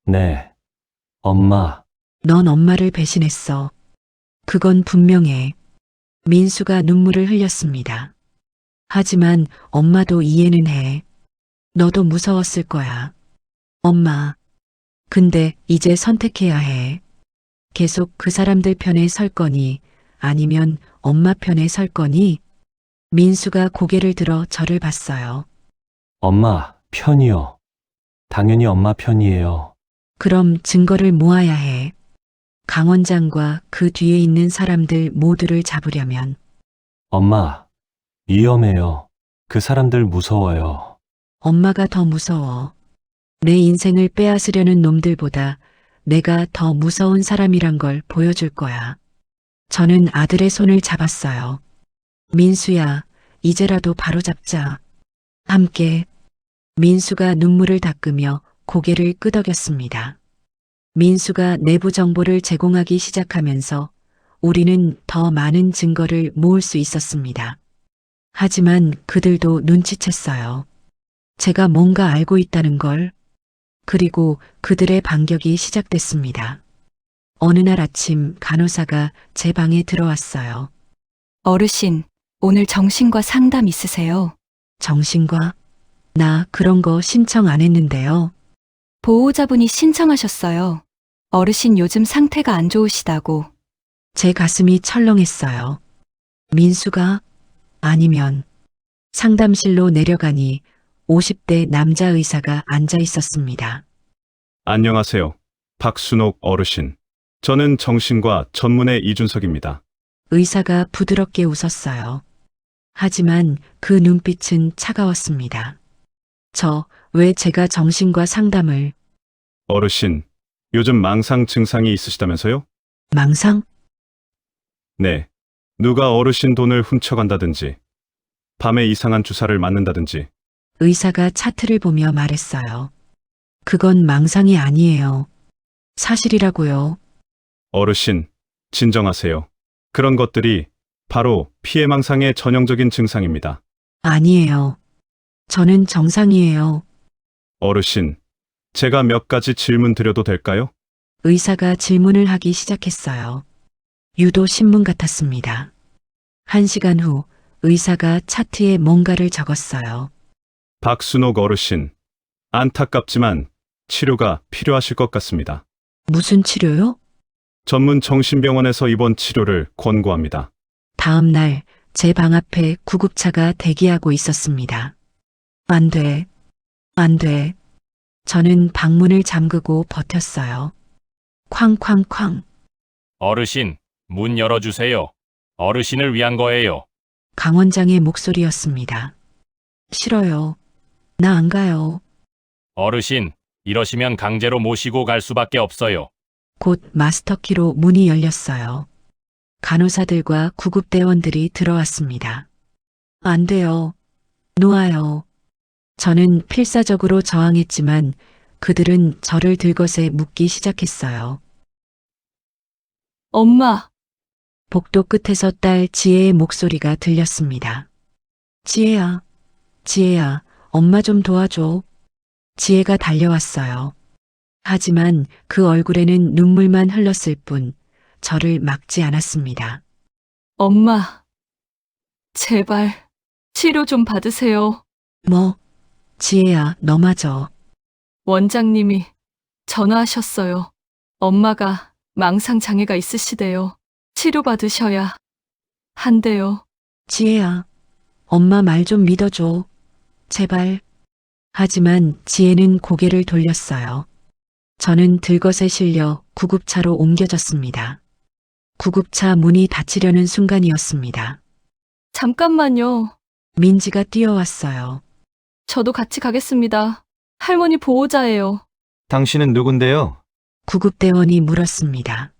네, 엄마. 넌 엄마를 배신했어. 그건 분명해. 민수가 눈물을 흘렸습니다. 하지만 엄마도 이해는 해. 너도 무서웠을 거야. 엄마. 근데 이제 선택해야 해. 계속 그 사람들 편에 설 거니 아니면 엄마 편에 설 거니? 민수가 고개를 들어 저를 봤어요. 엄마 편이요. 당연히 엄마 편이에요. 그럼 증거를 모아야 해. 강 원장과 그 뒤에 있는 사람들 모두를 잡으려면. 엄마, 위험해요. 그 사람들 무서워요. 엄마가 더 무서워. 내 인생을 빼앗으려는 놈들보다 내가 더 무서운 사람이란 걸 보여줄 거야. 저는 아들의 손을 잡았어요. 민수야, 이제라도 바로잡자. 함께. 민수가 눈물을 닦으며 고개를 끄덕였습니다. 민수가 내부 정보를 제공하기 시작하면서 우리는 더 많은 증거를 모을 수 있었습니다. 하지만 그들도 눈치챘어요. 제가 뭔가 알고 있다는 걸. 그리고 그들의 반격이 시작됐습니다. 어느 날 아침 간호사가 제 방에 들어왔어요. 어르신, 오늘 정신과 상담 있으세요? 정신과? 나 그런 거 신청 안 했는데요. 보호자분이 신청하셨어요. 어르신 요즘 상태가 안 좋으시다고. 제 가슴이 철렁했어요. 민수가? 아니면 상담실로 내려가니 50대 남자 의사가 앉아 있었습니다. 안녕하세요. 박순옥 어르신. 저는 정신과 전문의 이준석입니다. 의사가 부드럽게 웃었어요. 하지만 그 눈빛은 차가웠습니다. 왜 제가 정신과 상담을... 어르신, 요즘 망상 증상이 있으시다면서요? 망상? 네. 누가 어르신 돈을 훔쳐간다든지, 밤에 이상한 주사를 맞는다든지. 의사가 차트를 보며 말했어요. 그건 망상이 아니에요. 사실이라고요. 어르신, 진정하세요. 그런 것들이 바로 피해망상의 전형적인 증상입니다. 아니에요. 저는 정상이에요. 어르신, 제가 몇 가지 질문 드려도 될까요? 의사가 질문을 하기 시작했어요. 유도 신문 같았습니다. 1시간 후 의사가 차트에 뭔가를 적었어요. 박순옥 어르신, 안타깝지만 치료가 필요하실 것 같습니다. 무슨 치료요? 전문 정신병원에서 입원 치료를 권고합니다. 다음 날 제 방 앞에 구급차가 대기하고 있었습니다. 안 돼. 안 돼. 저는 방문을 잠그고 버텼어요. 쾅쾅쾅. 어르신, 문 열어주세요. 어르신을 위한 거예요. 강 원장의 목소리였습니다. 싫어요. 나 안 가요. 어르신, 이러시면 강제로 모시고 갈 수밖에 없어요. 곧 마스터키로 문이 열렸어요. 간호사들과 구급대원들이 들어왔습니다. 안 돼요. 놓아요. 저는 필사적으로 저항했지만 그들은 저를 들것에 묶기 시작했어요. 엄마, 복도 끝에서 딸 지혜의 목소리가 들렸습니다. 지혜야, 지혜야, 엄마 좀 도와줘. 지혜가 달려왔어요. 하지만 그 얼굴에는 눈물만 흘렀을 뿐 저를 막지 않았습니다. 엄마. 제발, 치료 좀 받으세요. 뭐, 지혜야, 너마저. 원장님이 전화하셨어요. 엄마가 망상 장애가 있으시대요. 치료받으셔야 한대요. 지혜야, 엄마 말 좀 믿어줘. 제발. 하지만 지혜는 고개를 돌렸어요. 저는 들것에 실려 구급차로 옮겨졌습니다. 구급차 문이 닫히려는 순간이었습니다. 잠깐만요. 민지가 뛰어왔어요. 저도 같이 가겠습니다. 할머니 보호자예요. 당신은 누군데요? 구급대원이 물었습니다.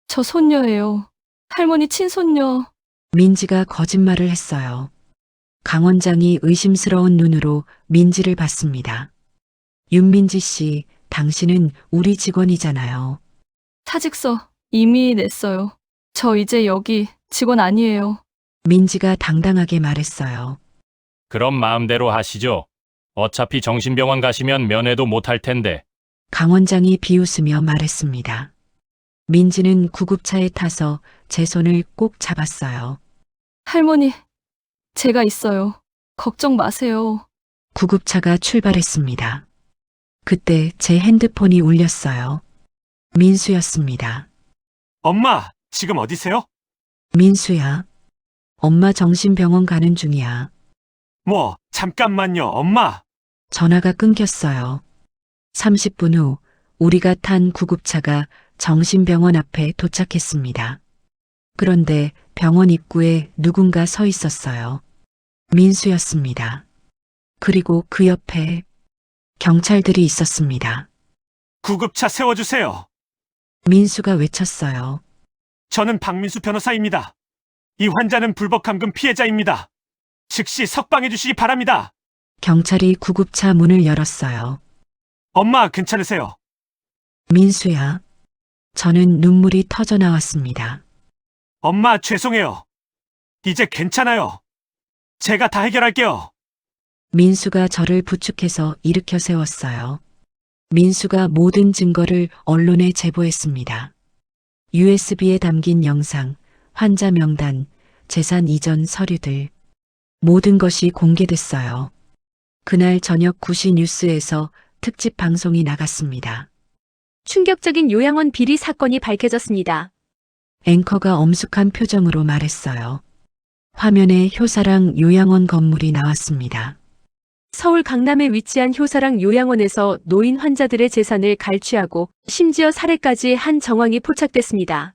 저 손녀예요. 할머니 친손녀. 민지가 거짓말을 했어요. 강 원장이 의심스러운 눈으로 민지를 봤습니다. 윤민지 씨, 당신은 우리 직원이잖아요. 사직서 이미 냈어요. 저 이제 여기 직원 아니에요. 민지가 당당하게 말했어요. 그럼 마음대로 하시죠. 어차피 정신병원 가시면 면회도 못할 텐데. 강 원장이 비웃으며 말했습니다. 민지는 구급차에 타서 제 손을 꼭 잡았어요. 할머니, 제가 있어요. 걱정 마세요. 구급차가 출발했습니다. 그때 제 핸드폰이 울렸어요. 민수였습니다. 엄마, 지금 어디세요? 민수야. 엄마 정신병원 가는 중이야. 뭐, 잠깐만요, 엄마. 전화가 끊겼어요. 30분 후 우리가 탄 구급차가 정신병원 앞에 도착했습니다. 그런데 병원 입구에 누군가 서 있었어요. 민수였습니다. 그리고 그 옆에 경찰들이 있었습니다. 구급차 세워주세요. 민수가 외쳤어요. 저는 박민수 변호사입니다. 이 환자는 불법 감금 피해자입니다. 즉시 석방해 주시기 바랍니다. 경찰이 구급차 문을 열었어요. 엄마, 괜찮으세요? 민수야. 저는 눈물이 터져 나왔습니다. 엄마, 죄송해요. 이제 괜찮아요. 제가 다 해결할게요. 민수가 저를 부축해서 일으켜 세웠어요. 민수가 모든 증거를 언론에 제보했습니다. USB에 담긴 영상, 환자 명단, 재산 이전 서류들. 모든 것이 공개됐어요. 그날 저녁 9시 뉴스에서 특집 방송이 나갔습니다. 충격적인 요양원 비리 사건이 밝혀졌습니다. 앵커가 엄숙한 표정으로 말했어요. 화면에 효사랑 요양원 건물이 나왔습니다. 서울 강남에 위치한 효사랑 요양원에서 노인 환자들의 재산을 갈취하고 심지어 살해까지 한 정황이 포착됐습니다.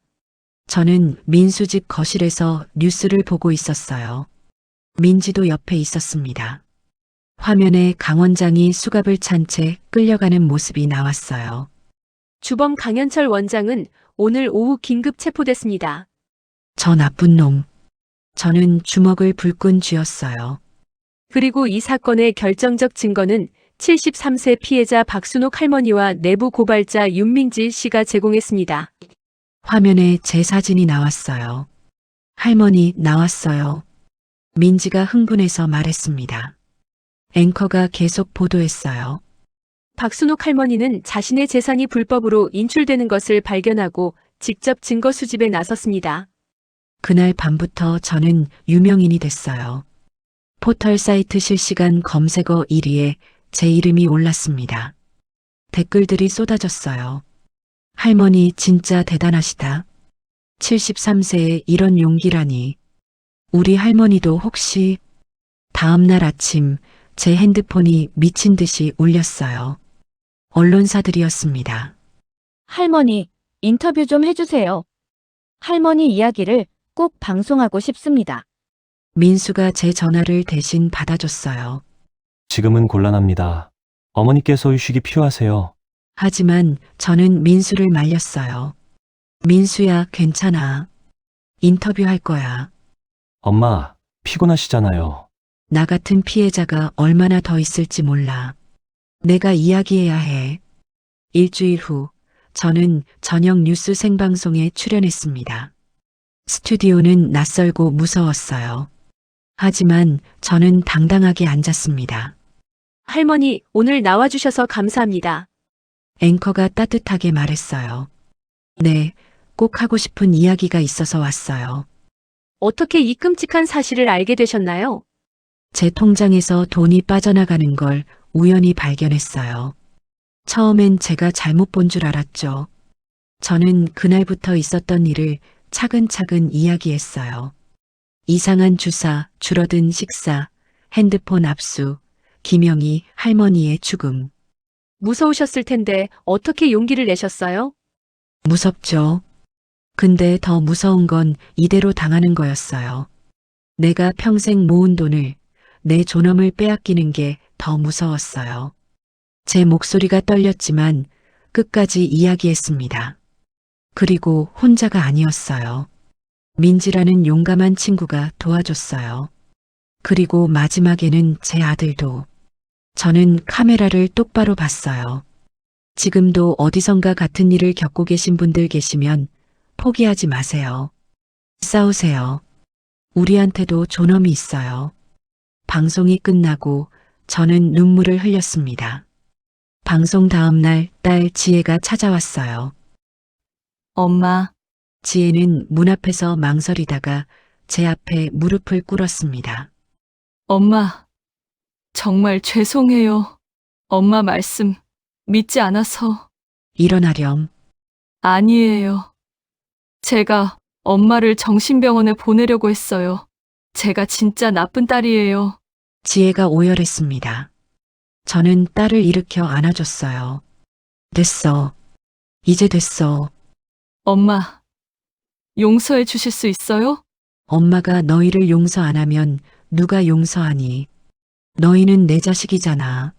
저는 민수 집 거실에서 뉴스를 보고 있었어요. 민지도 옆에 있었습니다. 화면에 강 원장이 수갑을 찬 채 끌려가는 모습이 나왔어요. 주범 강현철 원장은 오늘 오후 긴급 체포됐습니다. 저 나쁜 놈. 저는 주먹을 불끈 쥐었어요. 그리고 이 사건의 결정적 증거는 73세 피해자 박순옥 할머니와 내부 고발자 윤민지 씨가 제공했습니다. 화면에 제 사진이 나왔어요. 할머니 나왔어요. 민지가 흥분해서 말했습니다. 앵커가 계속 보도했어요. 박순옥 할머니는 자신의 재산이 불법으로 인출되는 것을 발견하고 직접 증거 수집에 나섰습니다. 그날 밤부터 저는 유명인이 됐어요. 포털 사이트 실시간 검색어 1위에 제 이름이 올랐습니다. 댓글들이 쏟아졌어요. 할머니 진짜 대단하시다. 73세에 이런 용기라니. 우리 할머니도 혹시... 다음 날 아침 제 핸드폰이 미친 듯이 울렸어요. 언론사들이었습니다. 할머니, 인터뷰 좀 해주세요. 할머니 이야기를 꼭 방송하고 싶습니다. 민수가 제 전화를 대신 받아줬어요. 지금은 곤란합니다. 어머니께서 휴식이 필요하세요. 하지만 저는 민수를 말렸어요. 민수야, 괜찮아. 인터뷰할 거야. 엄마, 피곤하시잖아요. 나 같은 피해자가 얼마나 더 있을지 몰라. 내가 이야기해야 해. 일주일 후, 저는 저녁 뉴스 생방송에 출연했습니다. 스튜디오는 낯설고 무서웠어요. 하지만 저는 당당하게 앉았습니다. 할머니, 오늘 나와주셔서 감사합니다. 앵커가 따뜻하게 말했어요. 네, 꼭 하고 싶은 이야기가 있어서 왔어요. 어떻게 이 끔찍한 사실을 알게 되셨나요? 제 통장에서 돈이 빠져나가는 걸 우연히 발견했어요. 처음엔 제가 잘못 본 줄 알았죠. 저는 그날부터 있었던 일을 차근차근 이야기했어요. 이상한 주사, 줄어든 식사, 핸드폰 압수, 김영희 할머니의 죽음. 무서우셨을 텐데 어떻게 용기를 내셨어요? 무섭죠. 근데 더 무서운 건 이대로 당하는 거였어요. 내가 평생 모은 돈을, 내 존엄을 빼앗기는 게 더 무서웠어요. 제 목소리가 떨렸지만 끝까지 이야기했습니다. 그리고 혼자가 아니었어요. 민지라는 용감한 친구가 도와줬어요. 그리고 마지막에는 제 아들도. 저는 카메라를 똑바로 봤어요. 지금도 어디선가 같은 일을 겪고 계신 분들 계시면 포기하지 마세요. 싸우세요. 우리한테도 존엄이 있어요. 방송이 끝나고 저는 눈물을 흘렸습니다. 방송 다음 날 딸 지혜가 찾아왔어요. 엄마, 지혜는 문 앞에서 망설이다가 제 앞에 무릎을 꿇었습니다. 엄마, 정말 죄송해요. 엄마 말씀 믿지 않아서. 일어나렴. 아니에요. 제가 엄마를 정신병원에 보내려고 했어요. 제가 진짜 나쁜 딸이에요. 지혜가 오열했습니다. 저는 딸을 일으켜 안아줬어요. 됐어. 이제 됐어. 엄마, 용서해 주실 수 있어요? 엄마가 너희를 용서 안 하면 누가 용서하니? 너희는 내 자식이잖아.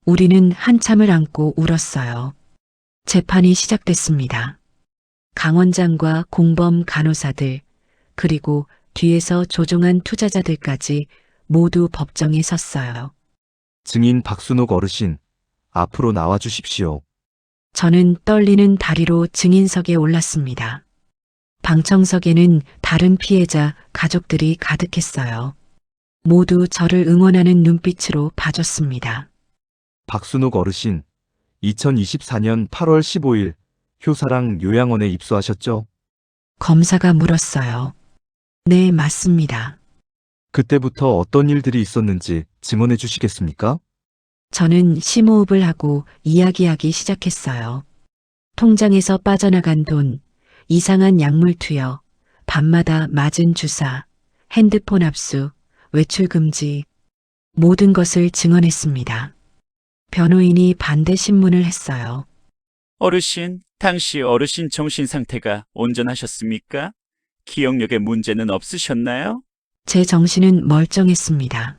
우리는 한참을 안고 울었어요. 재판이 시작됐습니다. 강 원장과 공범 간호사들, 그리고 뒤에서 조종한 투자자들까지 모두 법정에 섰어요. 증인 박순옥 어르신, 앞으로 나와 주십시오. 저는 떨리는 다리로 증인석에 올랐습니다. 방청석에는 다른 피해자 가족들이 가득했어요. 모두 저를 응원하는 눈빛으로 봐줬습니다. 박순옥 어르신, 2024년 8월 15일 효사랑 요양원에 입소하셨죠? 검사가 물었어요. 네, 맞습니다. 그때부터 어떤 일들이 있었는지 증언해 주시겠습니까? 저는 심호흡을 하고 이야기하기 시작했어요. 통장에서 빠져나간 돈, 이상한 약물 투여, 밤마다 맞은 주사, 핸드폰 압수, 외출 금지, 모든 것을 증언했습니다. 변호인이 반대 신문을 했어요. 어르신, 당시 어르신 정신 상태가 온전하셨습니까? 기억력에 문제는 없으셨나요? 제 정신은 멀쩡했습니다.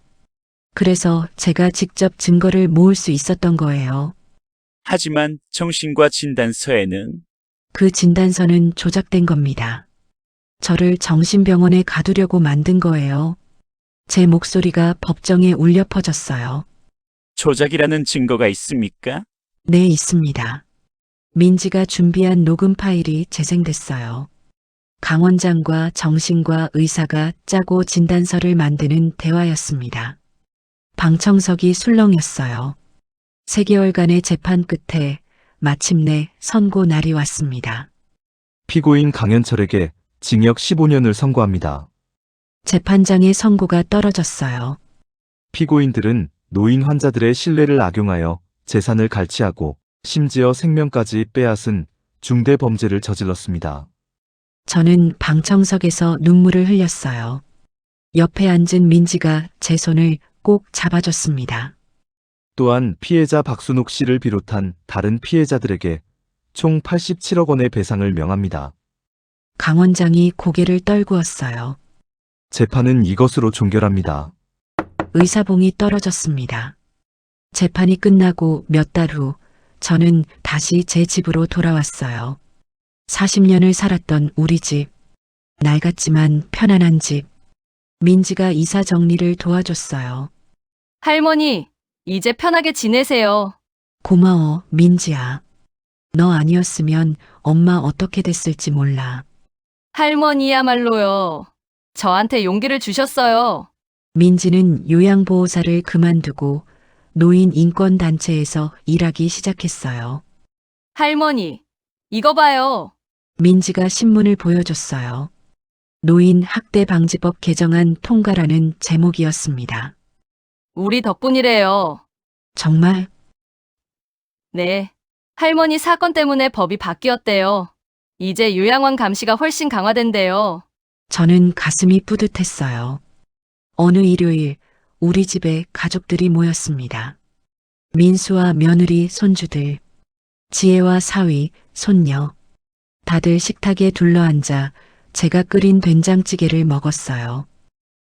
그래서 제가 직접 증거를 모을 수 있었던 거예요. 하지만 정신과 진단서에는 그 진단서는 조작된 겁니다. 저를 정신병원에 가두려고 만든 거예요. 제 목소리가 법정에 울려 퍼졌어요. 조작이라는 증거가 있습니까? 네, 있습니다. 민지가 준비한 녹음 파일이 재생됐어요. 강 원장과 정신과 의사가 짜고 진단서를 만드는 대화였습니다. 방청석이 술렁였어요. 3개월간의 재판 끝에 마침내 선고 날이 왔습니다. 피고인 강현철에게 징역 15년을 선고합니다. 재판장의 선고가 떨어졌어요. 피고인들은 노인 환자들의 신뢰를 악용하여 재산을 갈취하고 심지어 생명까지 빼앗은 중대 범죄를 저질렀습니다. 저는 방청석에서 눈물을 흘렸어요. 옆에 앉은 민지가 제 손을 꼭 잡아줬습니다. 또한 피해자 박순옥 씨를 비롯한 다른 피해자들에게 총 87억 원의 배상을 명합니다. 강 원장이 고개를 떨구었어요. 재판은 이것으로 종결합니다. 의사봉이 떨어졌습니다. 재판이 끝나고 몇 달 후 저는 다시 제 집으로 돌아왔어요. 40년을 살았던 우리 집. 낡았지만 편안한 집. 민지가 이사 정리를 도와줬어요. 할머니, 이제 편하게 지내세요. 고마워, 민지야. 너 아니었으면 엄마 어떻게 됐을지 몰라. 할머니야말로요. 저한테 용기를 주셨어요. 민지는 요양보호사를 그만두고 노인 인권단체에서 일하기 시작했어요. 할머니, 이거 봐요. 민지가 신문을 보여줬어요. 노인 학대 방지법 개정안 통과라는 제목이었습니다. 우리 덕분이래요. 정말? 네. 할머니 사건 때문에 법이 바뀌었대요. 이제 요양원 감시가 훨씬 강화된대요. 저는 가슴이 뿌듯했어요. 어느 일요일 우리 집에 가족들이 모였습니다. 민수와 며느리, 손주들, 지혜와 사위, 손녀. 다들 식탁에 둘러앉아 제가 끓인 된장찌개를 먹었어요.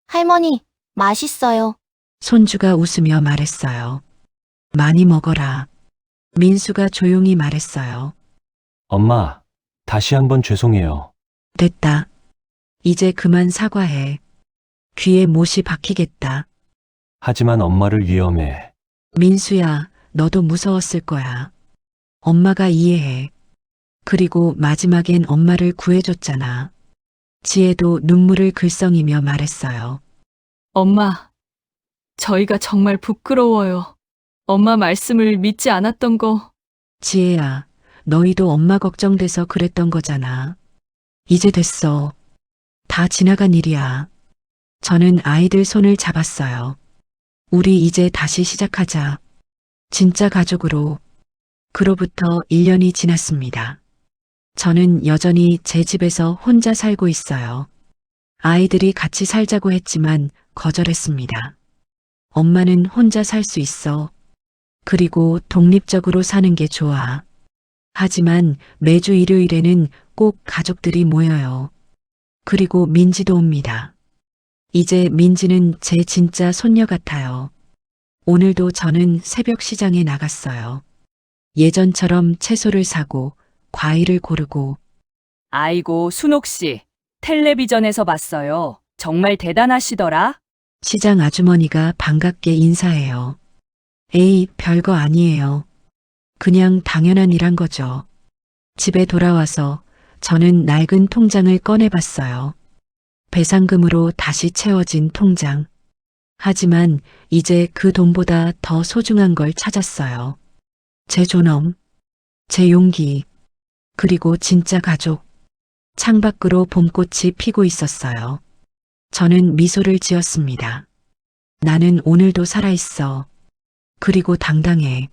할머니, 맛있어요. 손주가 웃으며 말했어요. 많이 먹어라. 민수가 조용히 말했어요. 엄마, 다시 한번 죄송해요. 됐다. 이제 그만 사과해. 귀에 못이 박히겠다. 하지만 엄마를 위험해. 민수야, 너도 무서웠을 거야. 엄마가 이해해. 그리고 마지막엔 엄마를 구해줬잖아. 지혜도 눈물을 글썽이며 말했어요. 엄마, 저희가 정말 부끄러워요. 엄마 말씀을 믿지 않았던 거. 지혜야, 너희도 엄마 걱정돼서 그랬던 거잖아. 이제 됐어. 다 지나간 일이야. 저는 아이들 손을 잡았어요. 우리 이제 다시 시작하자. 진짜 가족으로. 그로부터 1년이 지났습니다. 저는 여전히 제 집에서 혼자 살고 있어요. 아이들이 같이 살자고 했지만 거절했습니다. 엄마는 혼자 살 수 있어. 그리고 독립적으로 사는 게 좋아. 하지만 매주 일요일에는 꼭 가족들이 모여요. 그리고 민지도 옵니다. 이제 민지는 제 진짜 손녀 같아요. 오늘도 저는 새벽 시장에 나갔어요. 예전처럼 채소를 사고 과일을 고르고. 아이고, 순옥 씨. 텔레비전에서 봤어요. 정말 대단하시더라. 시장 아주머니가 반갑게 인사해요. 에이, 별거 아니에요. 그냥 당연한 일한 거죠. 집에 돌아와서 저는 낡은 통장을 꺼내봤어요. 배상금으로 다시 채워진 통장. 하지만 이제 그 돈보다 더 소중한 걸 찾았어요. 제 존엄, 제 용기, 그리고 진짜 가족. 창밖으로 봄꽃이 피고 있었어요. 저는 미소를 지었습니다. 나는 오늘도 살아있어. 그리고 당당해.